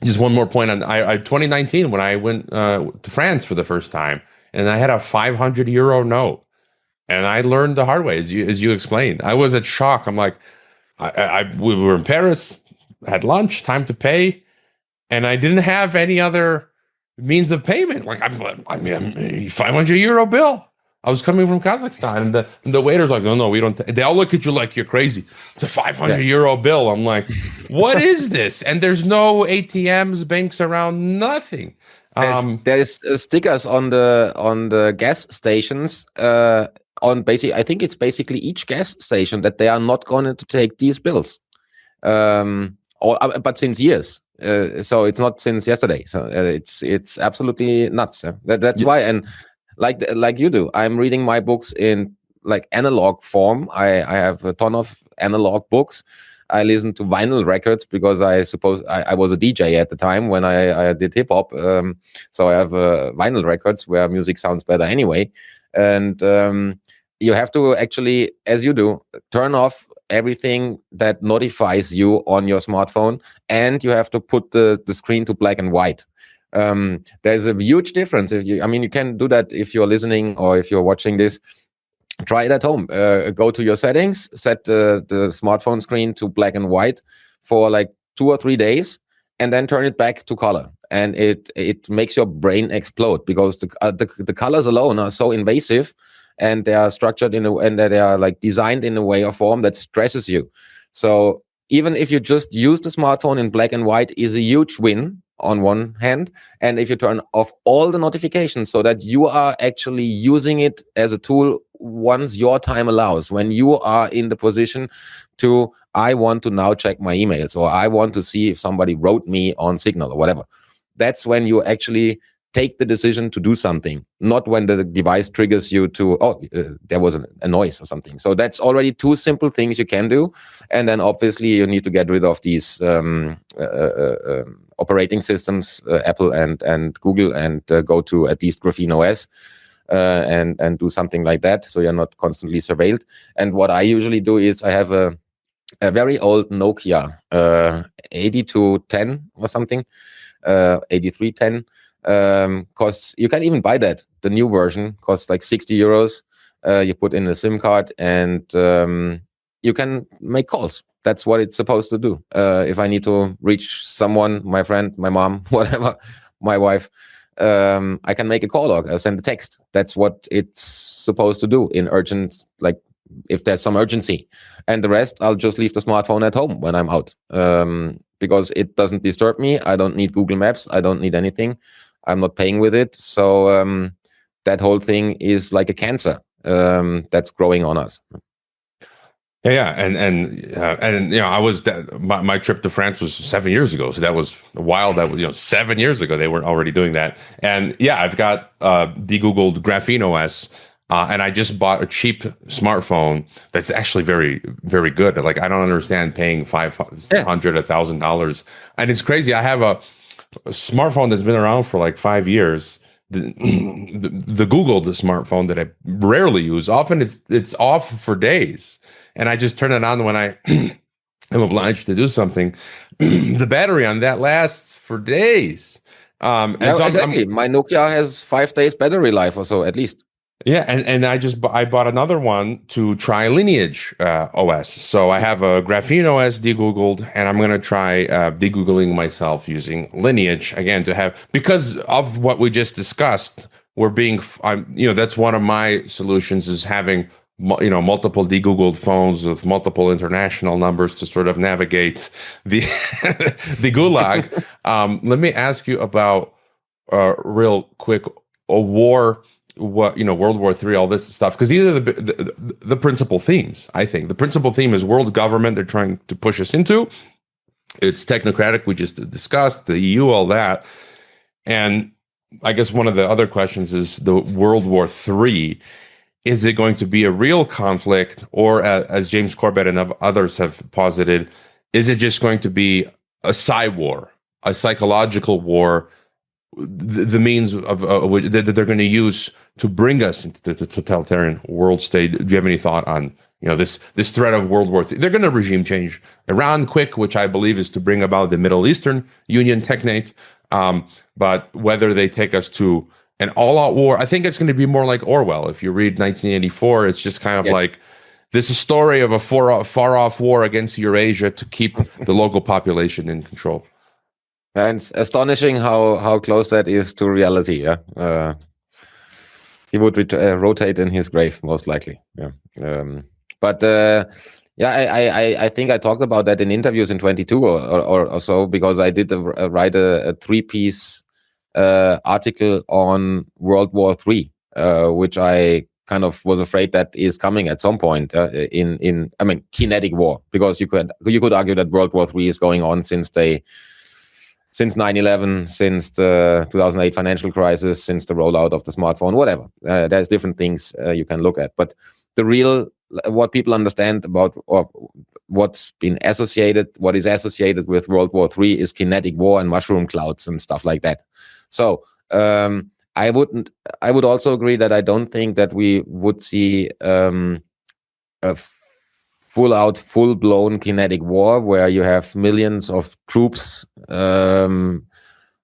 just one more point on 2019 when I went to France for the first time, and I had a 500 euro note. And I learned the hard way, as you explained. I was at shock. I'm like, we were in Paris, had lunch, time to pay, and I didn't have any other means of payment. Like, I mean, 500 euro bill. I was coming from Kazakhstan, and the waiter's like, no, we don't. They all look at you like you're crazy. It's a 500 euro bill. I'm like, what is this? And there's no ATMs, banks around, nothing. There is stickers on the gas stations. I think it's basically each gas station that they are not going to take these bills, but since years. So it's not since yesterday. So it's absolutely nuts. That's why. And like you do, I'm reading my books in like analog form. I have a ton of analog books. I listen to vinyl records because I suppose I was a DJ at the time when I did hip hop. So I have vinyl records where music sounds better anyway. And you have to actually, as you do, turn off everything that notifies you on your smartphone, and you have to put the screen to black and white. There's a huge difference. You can do that if you're listening or if you're watching this. Try it at home. Go to your settings, set the smartphone screen to black and white for like 2 or 3 days, and then turn it back to color. And it makes your brain explode because the colors alone are so invasive, and they are structured and they are like designed in a way or form that stresses you. So even if you just use the smartphone in black and white is a huge win on one hand. And if you turn off all the notifications so that you are actually using it as a tool once your time allows, when you are in the position to, I want to now check my emails, or I want to see if somebody wrote me on Signal or whatever. That's when you actually take the decision to do something, not when the device triggers you to, there was a noise or something. So that's already 2 simple things you can do. And then obviously you need to get rid of these operating systems, Apple and Google, and go to at least Graphene OS and do something like that, so you're not constantly surveilled. And what I usually do is I have a very old Nokia 8210 or something, 8310. Costs, you can even buy that. The new version costs like 60 euros. You put in a SIM card and you can make calls. That's what it's supposed to do. If I need to reach someone, my friend, my mom, whatever, my wife, I can make a call or send a text. That's what it's supposed to do in urgent, like if there's some urgency, and the rest I'll just leave the smartphone at home when I'm out, because it doesn't disturb me. I don't need Google Maps. I don't need anything. I'm not paying with it. So that whole thing is like a cancer that's growing on us. Yeah, and I was my trip to France was 7 years ago, so that was a while. That was 7 years ago they were already doing that. And yeah, I've got de-googled Graphene OS, and I just bought a cheap smartphone that's actually very, very good. Like I don't understand paying $500, $1,000, and it's crazy. I have a smartphone that's been around for like 5 years. The Googled smartphone that I rarely use. Often it's off for days. And I just turn it on when I am obliged to do something. The battery on that lasts for days. Exactly. My Nokia has 5 days battery life or so, at least. Yeah, and I bought another one to try Lineage OS. So I have a Graphene OS de-googled, and I'm going to try de-googling myself using Lineage again to have, because of what we just discussed. That's one of my solutions, is having multiple de-googled phones with multiple international numbers to sort of navigate the the gulag. Let me ask you about real quick a war. World War III, all this stuff, because these are the principal themes. I think the principal theme is world government. They're trying to push us into. It's technocratic. We just discussed the EU, all that, and I guess one of the other questions is the World War III. Is it going to be a real conflict, or as James Corbett and others have posited, is it just going to be a war, a psychological war? The means of which that they're going to use to bring us into the totalitarian world state. Do you have any thought on this threat of World War III? They're going to regime change Iran quick, which I believe is to bring about the Middle Eastern Union technate. But whether they take us to an all-out war, I think it's going to be more like Orwell. If you read 1984, it's just kind of like this is a story of a far-off war against Eurasia to keep the local population in control. And it's astonishing how close that is to reality. Yeah, he would rotate in his grave most likely. Yeah, I think I talked about that in interviews in 22 or so, because I did write a 3-piece article on World War III, which I kind of was afraid that is coming at some point in kinetic war, because you could argue that World War III is going on since 9/11, since the 2008 financial crisis, since the rollout of the smartphone, whatever. There's different things you can look at, but what people understand about, or what is associated with World War III is kinetic war and mushroom clouds and stuff like that. So I would also agree that I don't think that we would see a full-blown kinetic war where you have millions of troops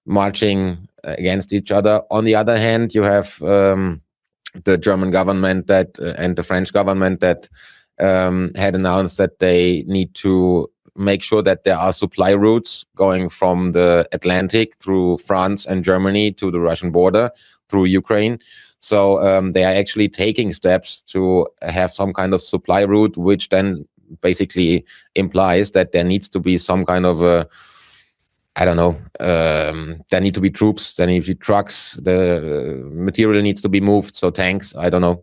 marching against each other. On the other hand, you have the German government and the French government that had announced that they need to make sure that there are supply routes going from the Atlantic through France and Germany to the Russian border through Ukraine. So they are actually taking steps to have some kind of supply route, which then basically implies that there needs to be some kind of there need to be troops, there need to be trucks, the material needs to be moved, so tanks, I don't know.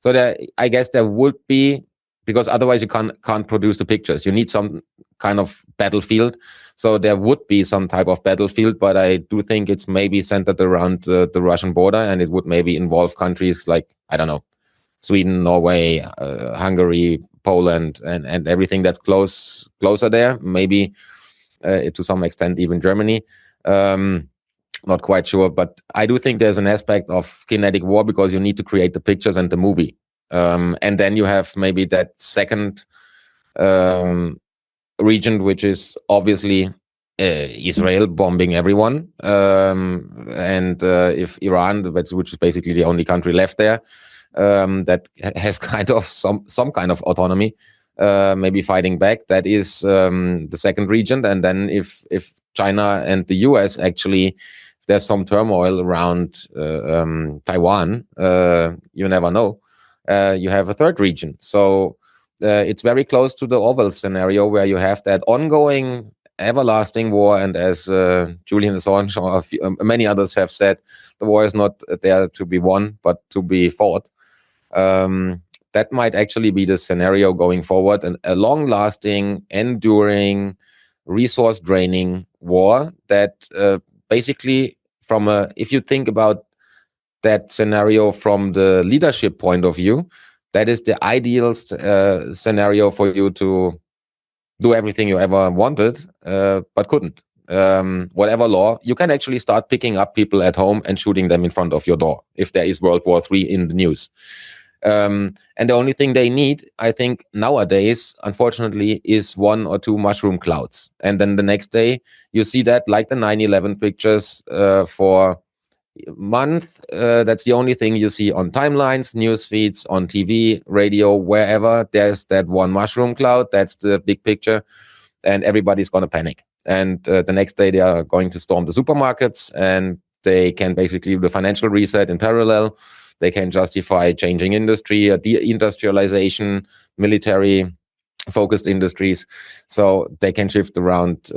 So I guess there would be, because otherwise you can't produce the pictures. You need some kind of battlefield. So there would be some type of battlefield, but I do think it's maybe centered around the Russian border, and it would maybe involve countries like, I don't know, Sweden, Norway, Hungary, Poland, and everything that's closer there. Maybe to some extent even Germany. Not quite sure, but I do think there's an aspect of kinetic war because you need to create the pictures and the movie. And then you have maybe that second region, which is obviously Israel bombing everyone. And if Iran, which is basically the only country left there, that has kind of some kind of autonomy, maybe fighting back, that is the second region. And then if China and the US actually, there's some turmoil around Taiwan, you never know. you have a third region. So it's very close to the Orwell scenario, where you have that ongoing, everlasting war. And as Julian Assange or many others have said, the war is not there to be won, but to be fought. That might actually be the scenario going forward, and a long-lasting, enduring, resource-draining war that basically, if you think about that scenario from the leadership point of view, that is the ideal scenario for you to do everything you ever wanted, but couldn't. Whatever law, you can actually start picking up people at home and shooting them in front of your door if there is World War III in the news. And the only thing they need, I think, nowadays, unfortunately, is 1 or 2 mushroom clouds. And then the next day, you see that, like the 9/11 pictures, for a month. That's the only thing you see on timelines, news feeds, on TV, radio, wherever. There's that one mushroom cloud. That's the big picture. And everybody's going to panic. And the next day, they are going to storm the supermarkets, and they can basically do the financial reset in parallel. They can justify changing industry, deindustrialization, military-focused industries. So they can shift around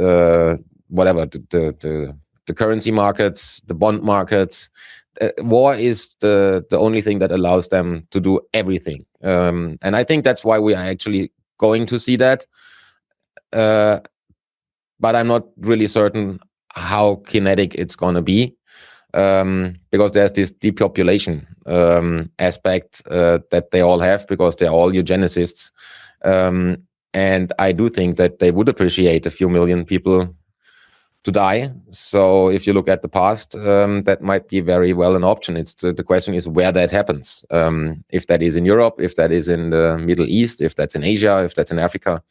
whatever, the currency markets, the bond markets. War is the only thing that allows them to do everything. And I think that's why we are actually going to see that. But I'm not really certain how kinetic it's going to be. Because there's this depopulation aspect that they all have, because they're all eugenicists. And I do think that they would appreciate a few million people to die. So if you look at the past, that might be very well an option. It's the question is where that happens. If that is in Europe, if that is in the Middle East, if that's in Asia, if that's in Africa.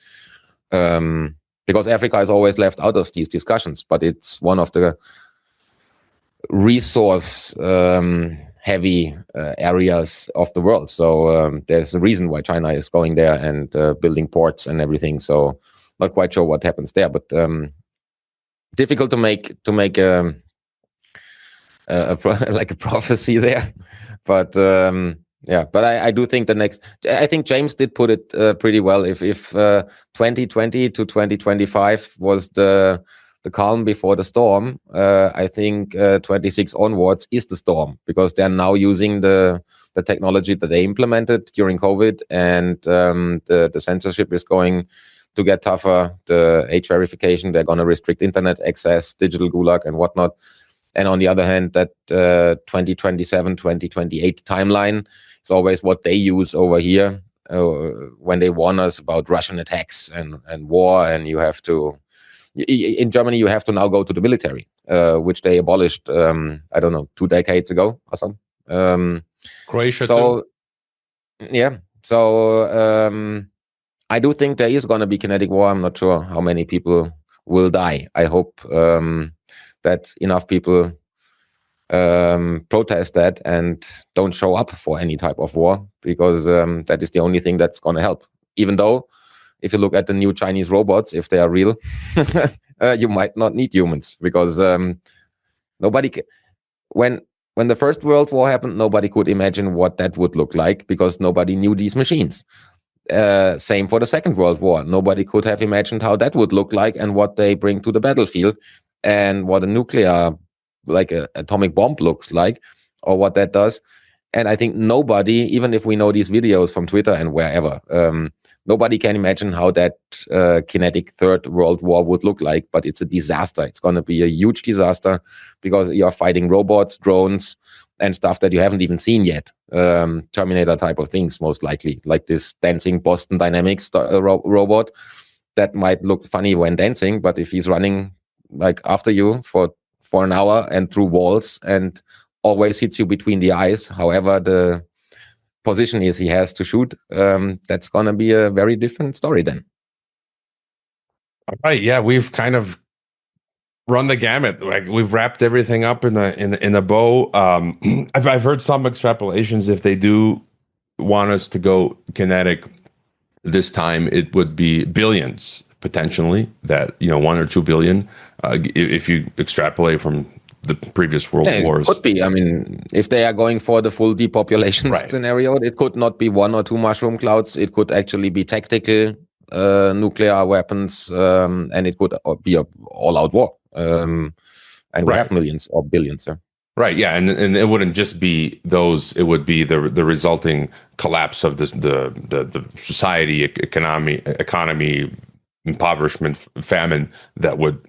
Because Africa is always left out of these discussions, but it's one of the resource heavy areas of the world. So there's a reason why China is going there and building ports and everything. So not quite sure what happens there, but difficult to make like a prophecy there. But yeah, but I do think I think James did put it pretty well. If 2020 to 2025 was the calm before the storm, I think 26 onwards is the storm, because they're now using the technology that they implemented during COVID, and the censorship is going to get tougher. The age verification, they're going to restrict internet access, digital gulag and whatnot. And on the other hand, that 2027, 2028 timeline is always what they use over here when they warn us about Russian attacks and war, and you have to... In Germany, you have to now go to the military, which they abolished, I don't know, 2 decades ago or something. Croatia so, too. Yeah. So I do think there is going to be kinetic war. I'm not sure how many people will die. I hope that enough people protest that and don't show up for any type of war, because that is the only thing that's going to help. Even though, if you look at the new Chinese robots, if they are real, you might not need humans, because when the First World War happened, nobody could imagine what that would look like, because nobody knew these machines. Same for the Second World War. Nobody could have imagined how that would look like and what they bring to the battlefield, and what a nuclear, like a atomic bomb, looks like, or what that does. And I think nobody, even if we know these videos from Twitter and wherever, nobody can imagine how that kinetic Third World War would look like. But it's a disaster. It's going to be a huge disaster, because you're fighting robots, drones, and stuff that you haven't even seen yet. Terminator type of things, most likely, like this dancing Boston Dynamics robot that might look funny when dancing, but if he's running like after you for an hour and through walls and always hits you between the eyes, however the position is he has to shoot, that's going to be a very different story then. All right. Yeah, we've kind of run the gamut. Like, we've wrapped everything up in a bow. I've heard some extrapolations. If they do want us to go kinetic this time, it would be billions potentially. That 1 or 2 billion. If you extrapolate from the previous world wars. It could be. I mean, if they are going for the full depopulation scenario, it could not be one or two mushroom clouds. It could actually be tactical nuclear weapons, and it could be an all-out war. And we have millions or billions. Right. Yeah, and it wouldn't just be those. It would be the resulting collapse of this, the society, economy, impoverishment, famine that would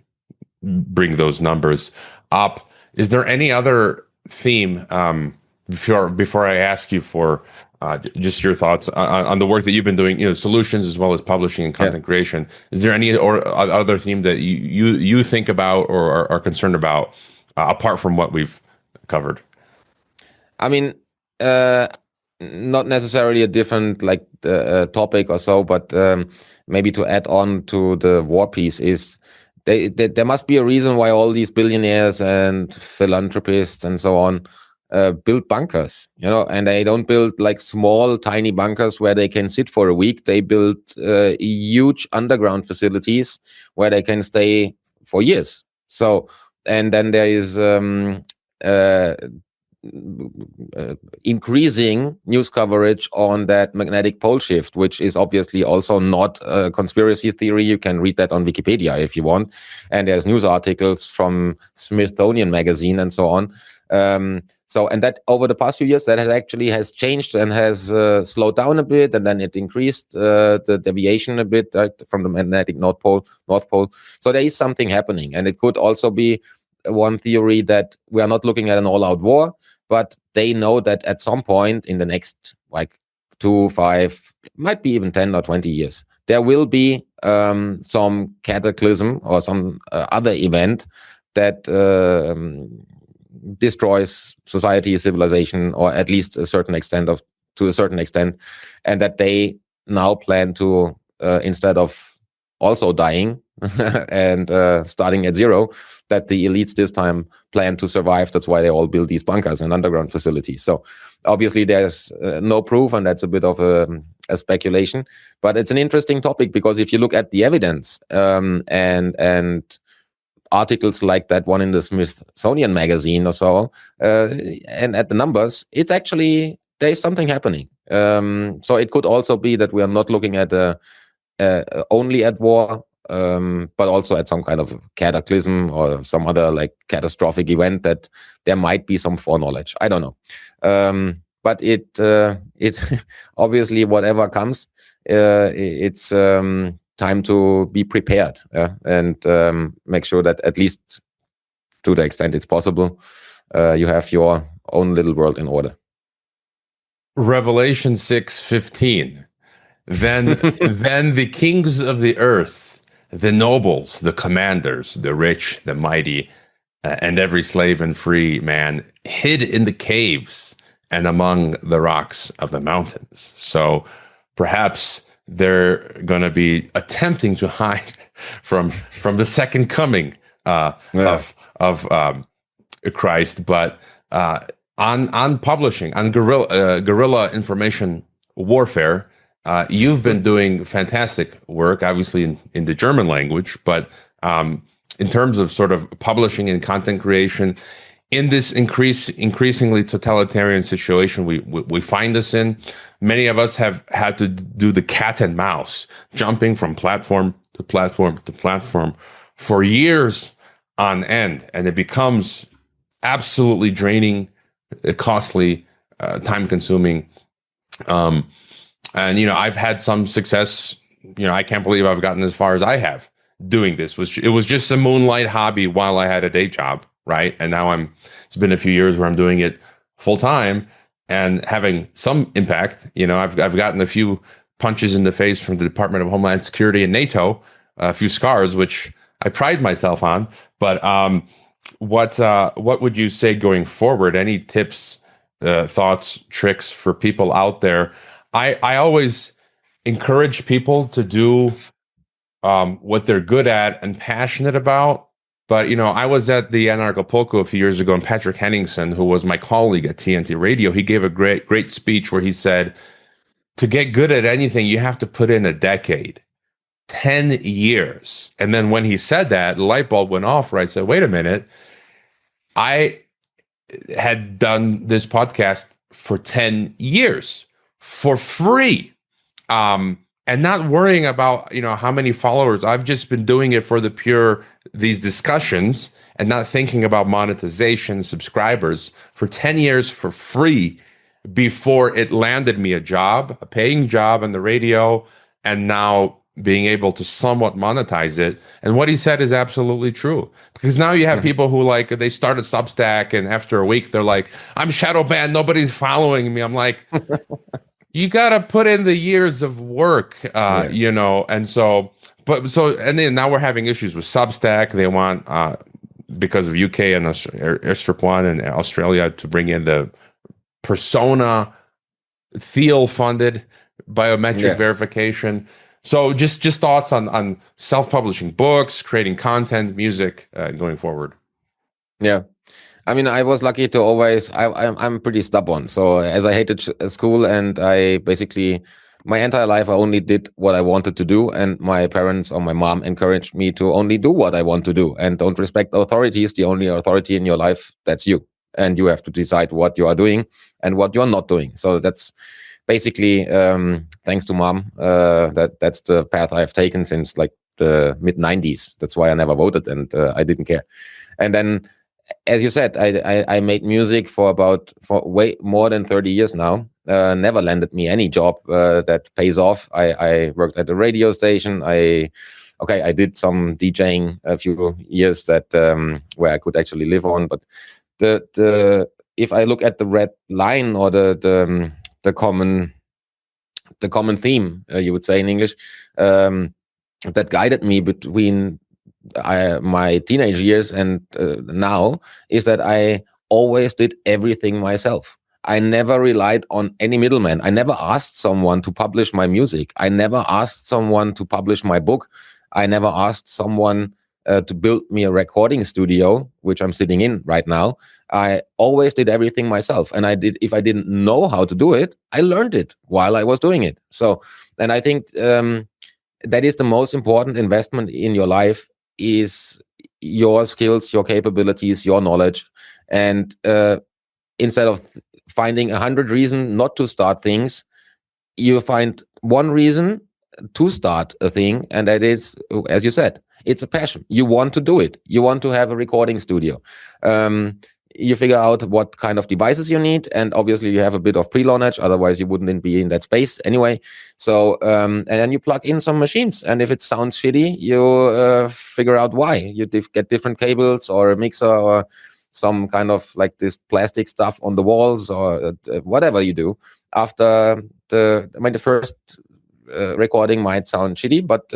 bring those numbers up. Is there any other theme before I ask you for just your thoughts on the work that you've been doing, solutions as well as publishing and content creation? Is there any or other theme that you think about or are concerned about apart from what we've covered? I mean, not necessarily a different topic or so, but maybe to add on to the war piece is there must be a reason why all these billionaires and philanthropists and so on build bunkers, and they don't build like small, tiny bunkers where they can sit for a week. They build huge underground facilities where they can stay for years. So, and then there is increasing news coverage on that magnetic pole shift, which is obviously also not a conspiracy theory. You can read that on Wikipedia if you want. And there's news articles from Smithsonian Magazine and so on. And that over the past few years, that has changed and has slowed down a bit, and then it increased the deviation a bit from the magnetic North Pole. So there is something happening, and it could also be one theory that we are not looking at an all-out war, but they know that at some point in the next 2, 5, might be even 10 or 20 years, there will be some cataclysm or some other event that destroys society, civilization, or at least to a certain extent, and that they now plan to instead of also dying and starting at zero, that the elites this time plan to survive. That's why they all build these bunkers and underground facilities. So obviously there's no proof, and that's a bit of a speculation. But it's an interesting topic because if you look at the evidence and articles like that one in the Smithsonian Magazine or so, and at the numbers, it's actually, there's something happening. So it could also be that we are not looking at only at war, but also at some kind of cataclysm or some other catastrophic event that there might be some foreknowledge. I don't know. But it's obviously whatever comes, it's time to be prepared and make sure that at least to the extent it's possible, you have your own little world in order. Revelation 6:15. Then the kings of the earth, the nobles, the commanders, the rich, the mighty, and every slave and free man hid in the caves and among the rocks of the mountains. So perhaps they're going to be attempting to hide from the second coming of Christ. But on publishing, on guerrilla information warfare, you've been doing fantastic work, obviously in the German language, but in terms of sort of publishing and content creation in this increasingly totalitarian situation we find us in. Many of us have had to do the cat and mouse, jumping from platform to platform to platform for years on end, and it becomes absolutely draining, costly, time-consuming. And I've had some success. I can't believe I've gotten as far as I have doing this. It was just a moonlight hobby while I had a day job, right? And now it's been a few years where I'm doing it full time and having some impact. I've gotten a few punches in the face from the Department of Homeland Security and NATO, a few scars, which I pride myself on. But what would you say going forward? Any tips, thoughts, tricks for people out there? I always encourage people to do what they're good at and passionate about. But, I was at the Anarchapulco a few years ago, and Patrick Henningsen, who was my colleague at TNT Radio, he gave a great speech where he said, to get good at anything, you have to put in a decade, 10 years. And then when he said that, the light bulb went off, right? I said, wait a minute. I had done this podcast for 10 years for free. And not worrying about, how many followers. I've just been doing it for these discussions and not thinking about monetization, subscribers for 10 years for free before it landed me a paying job on the radio, and now being able to somewhat monetize it. And what he said is absolutely true, because now you have people who they start a Substack, and after a week they're like, I'm shadow banned, nobody's following me. I'm like, you got to put in the years of work, and and then now we're having issues with Substack. They want, because of UK and Estrapon and Australia, to bring in the persona Thiel funded biometric verification. So just thoughts on self-publishing books, creating content, music, going forward. Yeah. I mean, I was lucky to always, I'm pretty stubborn. So as I hated school, and I basically, my entire life, I only did what I wanted to do. And my parents or my mom encouraged me to only do what I want to do and don't respect authorities. The only authority in your life, that's you. And you have to decide what you are doing and what you're not doing. So that's basically, thanks to mom, that's the path I've taken since like the mid 90s. That's why I never voted, and I didn't care. And then, as you said, I made music for way more than 30 years now. Never landed me any job that pays off. I worked at a radio station. I did some DJing a few years that where I could actually live on. But the if I look at the red line, or the common theme, you would say in English, that guided me between my teenage years and now, is that I always did everything myself. I never relied on any middleman. I never asked someone to publish my music. I never asked someone to publish my book. I never asked someone to build me a recording studio, which I'm sitting in right now. I always did everything myself. And if I didn't know how to do it, I learned it while I was doing it. So, and I think that is the most important investment in your life, is your skills, your capabilities, your knowledge. And instead of finding 100 reasons not to start things, you find one reason to start a thing, and that is, as you said, it's a passion. You want to do it. You want to have a recording studio. You figure out what kind of devices you need, and obviously you have a bit of pre-knowledge, otherwise you wouldn't be in that space anyway. So and then you plug in some machines, and if it sounds shitty, you figure out why. You get different cables or a mixer or some kind of like this plastic stuff on the walls, or whatever you do. After the first recording might sound shitty, but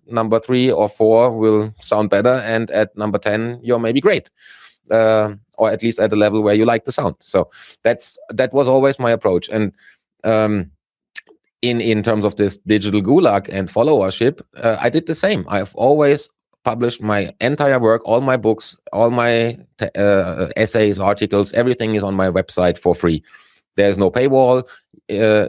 number 3 or 4 will sound better, and at number 10 you're maybe great. Or at least at a level where you like the sound. So that was always my approach. And in terms of this digital gulag and followership, I did the same. I've always published my entire work, all my books, all my essays, articles, everything is on my website for free. There's no paywall.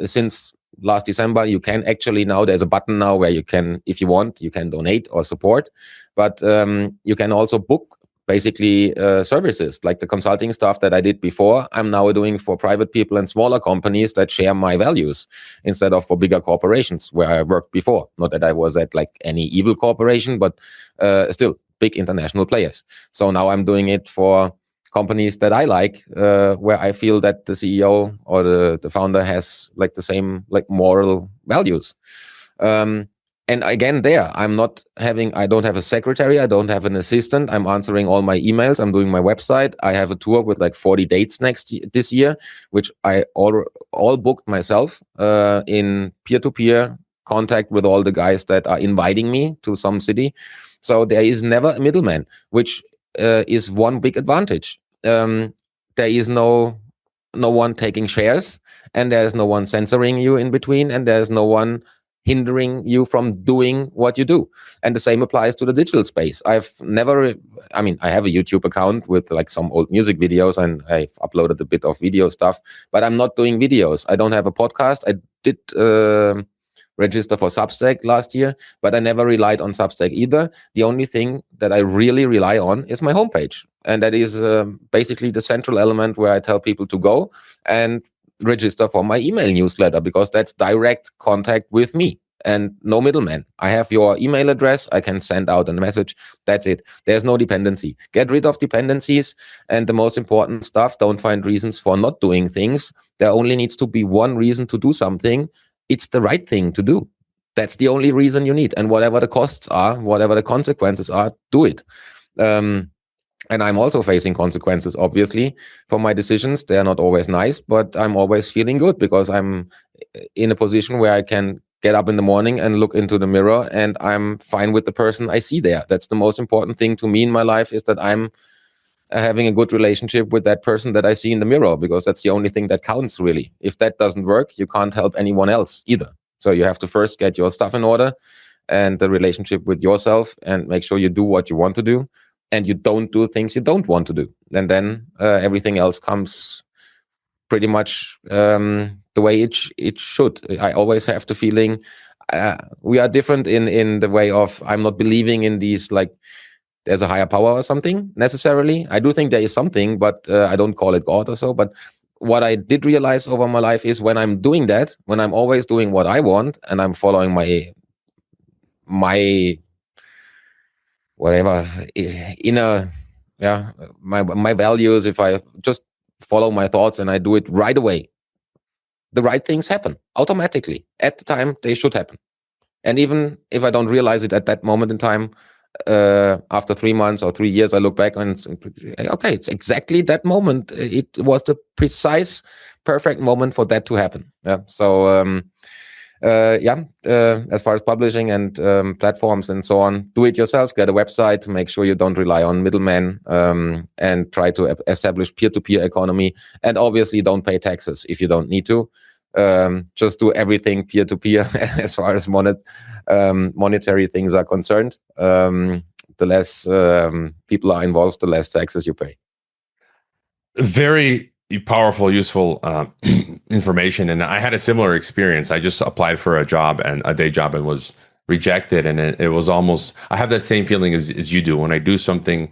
Since last December, you can actually now, there's a button now where you can, if you want, you can donate or support. But you can also book basically services like the consulting stuff that I did before. I'm now doing for private people and smaller companies that share my values, instead of for bigger corporations where I worked before. Not that I was at like any evil corporation, but still big international players. So now I'm doing it for companies that I like, where I feel that the CEO or the founder has like the same like moral values. And again, I don't have a secretary. I don't have an assistant. I'm answering all my emails. I'm doing my website. I have a tour with like 40 dates this year, which I all booked myself in peer-to-peer contact with all the guys that are inviting me to some city. So there is never a middleman, which is one big advantage. There is no one taking shares, and there's no one censoring you in between, and there's no one hindering you from doing what you do. And the same applies to the digital space. I have a YouTube account with like some old music videos, and I've uploaded a bit of video stuff, but I'm not doing videos. I don't have a podcast. I did register for Substack last year, but I never relied on Substack either. The only thing that I really rely on is my homepage. And that is basically the central element where I tell people to go and register for my email newsletter, because that's direct contact with me and no middleman. I have your email address. I can send out a message. That's it. There's no dependency. Get rid of dependencies. And the most important stuff, don't find reasons for not doing things. There only needs to be one reason to do something. It's the right thing to do. That's the only reason you need. And whatever the costs are, whatever the consequences are, do it. And I'm also facing consequences, obviously, for my decisions. They are not always nice, but I'm always feeling good because I'm in a position where I can get up in the morning and look into the mirror and I'm fine with the person I see there. That's the most important thing to me in my life, is that I'm having a good relationship with that person that I see in the mirror, because that's the only thing that counts, really. If that doesn't work, you can't help anyone else either. So you have to first get your stuff in order and the relationship with yourself, and make sure you do what you want to do and you don't do things you don't want to do. And then everything else comes pretty much the way it should. I always have the feeling we are different in the way of, I'm not believing in these, like, there's a higher power or something necessarily. I do think there is something, but I don't call it God or so. But what I did realize over my life is, when I'm doing that, when I'm always doing what I want and I'm following my whatever inner, my values, if I just follow my thoughts and I do it right away, the right things happen automatically at the time they should happen. And even if I don't realize it at that moment in time, after 3 months or 3 years, I look back and okay, it's exactly that moment. It was the precise, perfect moment for that to happen. Yeah. So as far as publishing and platforms and so on, do it yourself. Get a website. Make sure you don't rely on middlemen, and try to establish peer-to-peer economy. And obviously, don't pay taxes if you don't need to. Just do everything peer-to-peer as far as monetary things are concerned. The less people are involved, the less taxes you pay. Very powerful, useful information. And I had a similar experience. I just applied for a job, and a day job, and was rejected. And it was almost, I have that same feeling as you do. When I do something,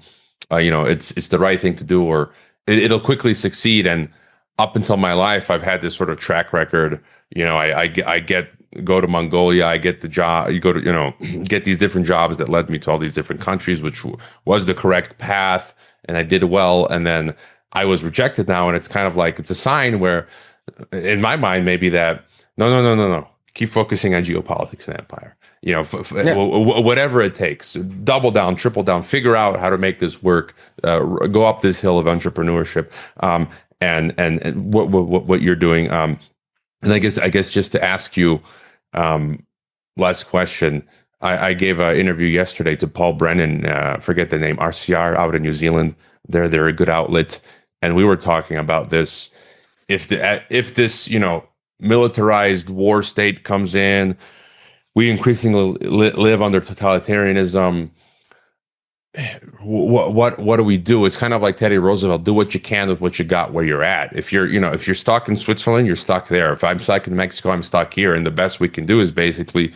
it's the right thing to do, or it'll quickly succeed. And up until my life, I've had this sort of track record. I go to Mongolia, I get the job, you go to, get these different jobs that led me to all these different countries, which was the correct path. And I did well. And then I was rejected now. And it's kind of like, it's a sign where, in my mind, maybe that, no. Keep focusing on geopolitics and empire. Whatever it takes, double down, triple down, figure out how to make this work, go up this hill of entrepreneurship. And what you're doing. And I guess just to ask you, last question. I gave an interview yesterday to Paul Brennan, forget the name, RCR, out in New Zealand. They're a good outlet, and we were talking about this. If this militarized war state comes in, we increasingly live under totalitarianism. What do we do? It's kind of like Teddy Roosevelt: do what you can with what you got where you're at. If you're stuck in Switzerland, you're stuck there. If I'm stuck in Mexico, I'm stuck here. And the best we can do is basically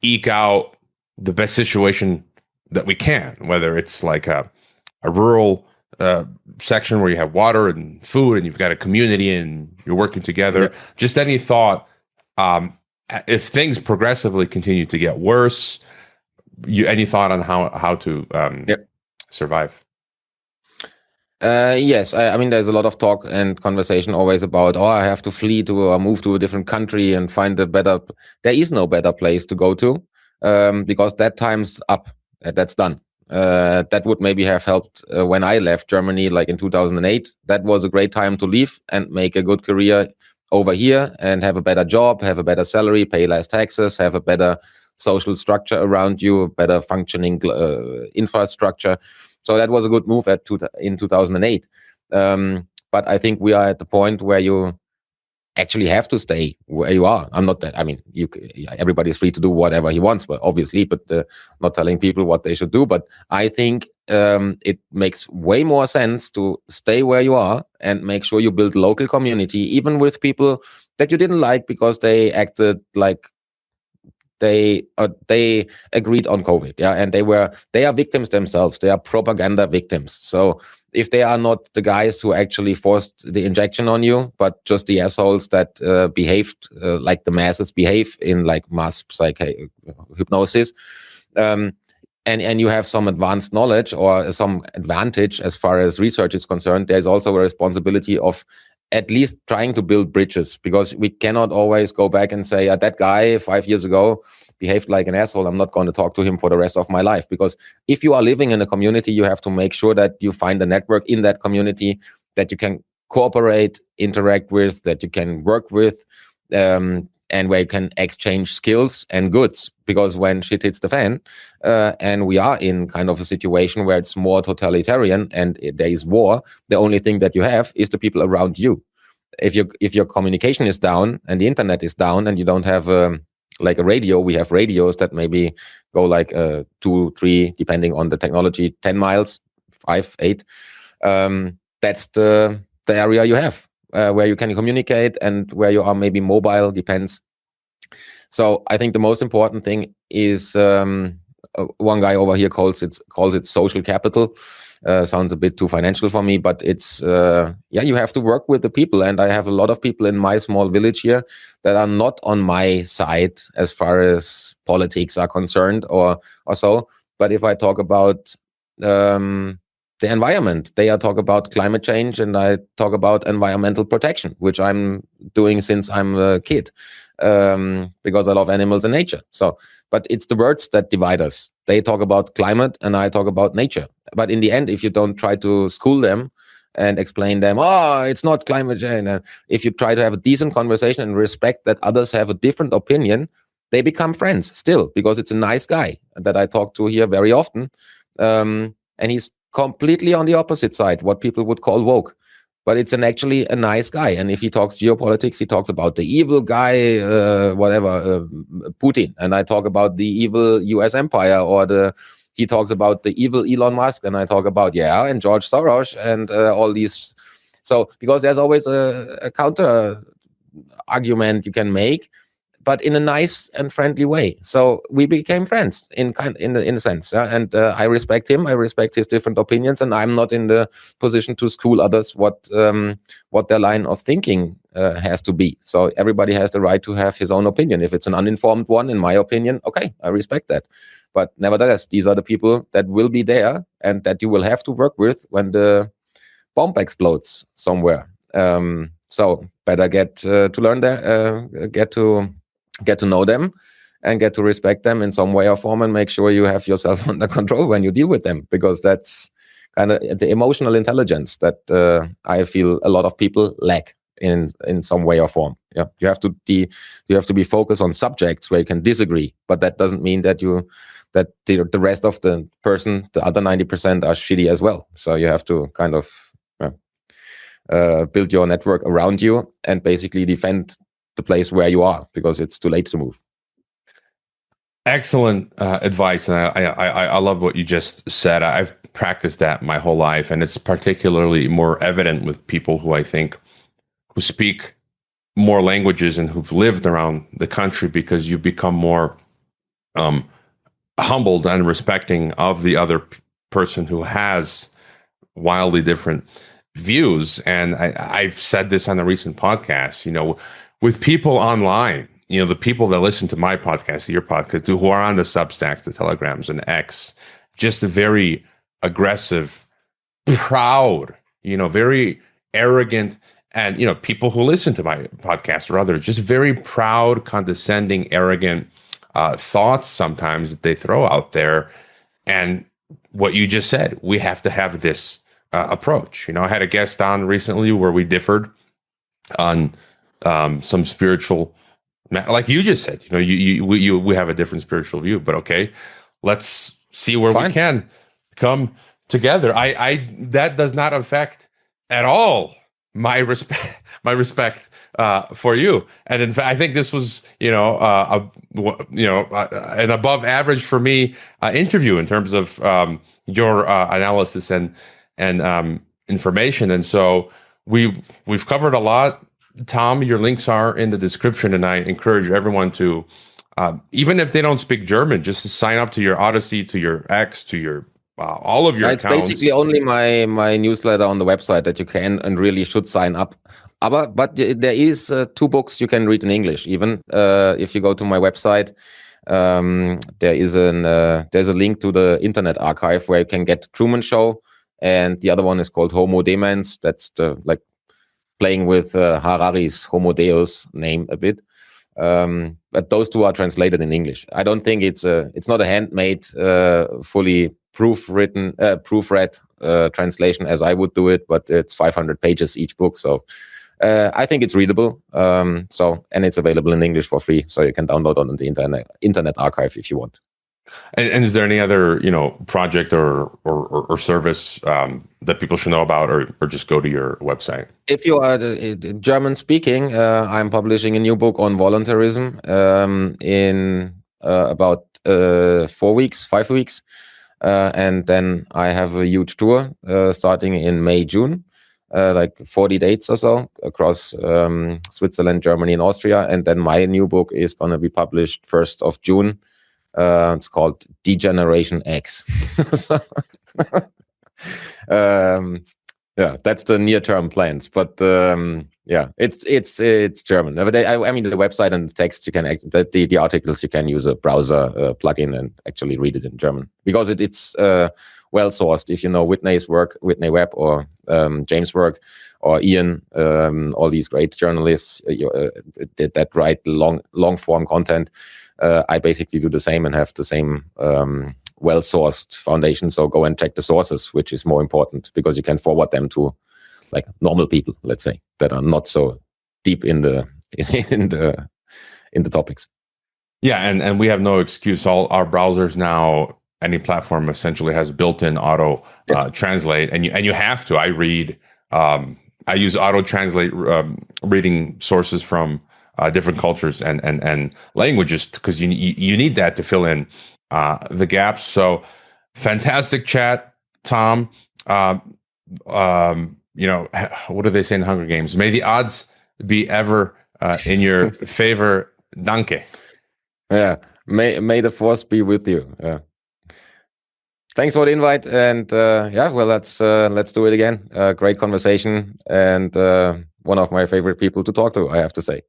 eke out the best situation that we can, whether it's like a rural section where you have water and food and you've got a community and you're working together. Yeah. Just any thought, if things progressively continue to get worse, any thought on how to survive? Yes, I mean, there's a lot of talk and conversation always about, I have to flee to or move to a different country and find a better. There is no better place to go to, because that time's up. That's done. That would maybe have helped when I left Germany, like in 2008. That was a great time to leave and make a good career over here and have a better job, have a better salary, pay less taxes, have a better social structure around you, better functioning infrastructure. So that was a good move in 2008. But I think we are at the point where you actually have to stay where you are. I'm not that. I mean, everybody's free to do whatever he wants, but obviously, but not telling people what they should do. But I think it makes way more sense to stay where you are and make sure you build local community, even with people that you didn't like because they acted like they agreed on COVID, yeah, and they are victims themselves. They are propaganda victims. So if they are not the guys who actually forced the injection on you, but just the assholes that behaved like the masses behave in like mass hypnosis, and you have some advanced knowledge or some advantage as far as research is concerned, there's also a responsibility of at least trying to build bridges, because we cannot always go back and say, that guy 5 years ago behaved like an asshole, I'm not going to talk to him for the rest of my life. Because if you are living in a community, you have to make sure that you find a network in that community that you can cooperate, interact with, that you can work with, and where you can exchange skills and goods. Because when shit hits the fan, and we are in kind of a situation where it's more totalitarian and there is war, the only thing that you have is the people around you. If your communication is down and the internet is down and you don't have like a radio, we have radios that maybe go like 2, 3, depending on the technology, 10 miles, 5, 8. That's the area you have where you can communicate and where you are maybe mobile, depends. So I think the most important thing is one guy over here calls it social capital. Sounds a bit too financial for me, but it's you have to work with the people. And I have a lot of people in my small village here that are not on my side as far as politics are concerned or so. But if I talk about the environment, they are talk about climate change, and I talk about environmental protection, which I'm doing since I'm a kid, because I love animals and nature. So, but it's the words that divide us. They talk about climate and I talk about nature. But in the end, if you don't try to school them and explain them, it's not climate change. If you try to have a decent conversation and respect that others have a different opinion, they become friends still, because it's a nice guy that I talk to here very often. And he's completely on the opposite side, what people would call woke. But it's actually a nice guy. And if he talks geopolitics, he talks about the evil guy, Putin. And I talk about the evil US empire, or he talks about the evil Elon Musk. And I talk about, and George Soros and all these. So, because there's always a counter argument you can make, but in a nice and friendly way. So we became friends in a sense, and I respect him. I respect his different opinions, and I'm not in the position to school others what their line of thinking has to be. So everybody has the right to have his own opinion. If it's an uninformed one, in my opinion, okay, I respect that. But nevertheless, these are the people that will be there and that you will have to work with when the bomb explodes somewhere. So better get to learn that, get to know them and get to respect them in some way or form, and make sure you have yourself under control when you deal with them, because that's kind of the emotional intelligence that I feel a lot of people lack in some way or form. Yeah, you have to be focused on subjects where you can disagree, but that doesn't mean that the rest of the person, the other 90%, are shitty as well. So you have to kind of build your network around you and basically defend the place where you are, because it's too late to move. Excellent advice, and I love what you just said. I've practiced that my whole life, and it's particularly more evident with people who speak more languages and who've lived around the country, because you become more humbled and respecting of the other person who has wildly different views. And I've said this on a recent podcast, with people online, the people that listen to my podcast, your podcast, who are on the Substacks, the Telegrams, and X, just a very aggressive, proud, very arrogant, and, people who listen to my podcast or others, just very proud, condescending, arrogant thoughts sometimes that they throw out there. And what you just said, we have to have this approach. I had a guest on recently where we differed on some spiritual, like you just said, we have a different spiritual view, but okay, let's see where we can come together. I that does not affect at all my respect for you. And in fact, I think this was, an above average for me interview in terms of your analysis and information. And so we've covered a lot. Tom, your links are in the description, and I encourage everyone to even if they don't speak German, just to sign up to your Odyssey, to your X, to your all of your It's accounts. basically only my newsletter on the website that you can and really should sign up. But there is 2 books you can read in English. Even if you go to my website, there's a link to the Internet Archive where you can get Truman Show, and the other one is called Homo Demens. That's the playing with Harari's Homo Deus name a bit. But those 2 are translated in English. I don't think it's not a handmade, fully proofread translation as I would do it, but it's 500 pages each book. So I think it's readable. And it's available in English for free, so you can download on the Internet Archive if you want. And is there any other, project or service that people should know about, or just go to your website? If you are German speaking, I'm publishing a new book on voluntarism in about 5 weeks. And then I have a huge tour starting in May, June, 40 dates or so across Switzerland, Germany, and Austria. And then my new book is going to be published 1st of June. It's called Degeneration X. Yeah, that's the near-term plans. But yeah, it's German. But I mean, the website and the text, you can the articles, you can use a browser plugin and actually read it in German, because it's well sourced. If you know Whitney's work, Whitney Webb, or James' work, or Ian, all these great journalists that write long form content. I basically do the same and have the same well-sourced foundation. So go and check the sources, which is more important, because you can forward them to normal people, let's say, that are not so deep in the topics. Yeah, and we have no excuse. All our browsers now, any platform essentially has built-in auto translate, and you have to. I use auto translate reading sources from different cultures and languages, because you need that to fill in the gaps. So fantastic chat, Tom. What do they say in Hunger Games? May the odds be ever in your favor. Danke. Yeah. May the force be with you. Yeah. Thanks for the invite, and let's do it again. Great conversation, and one of my favorite people to talk to, I have to say.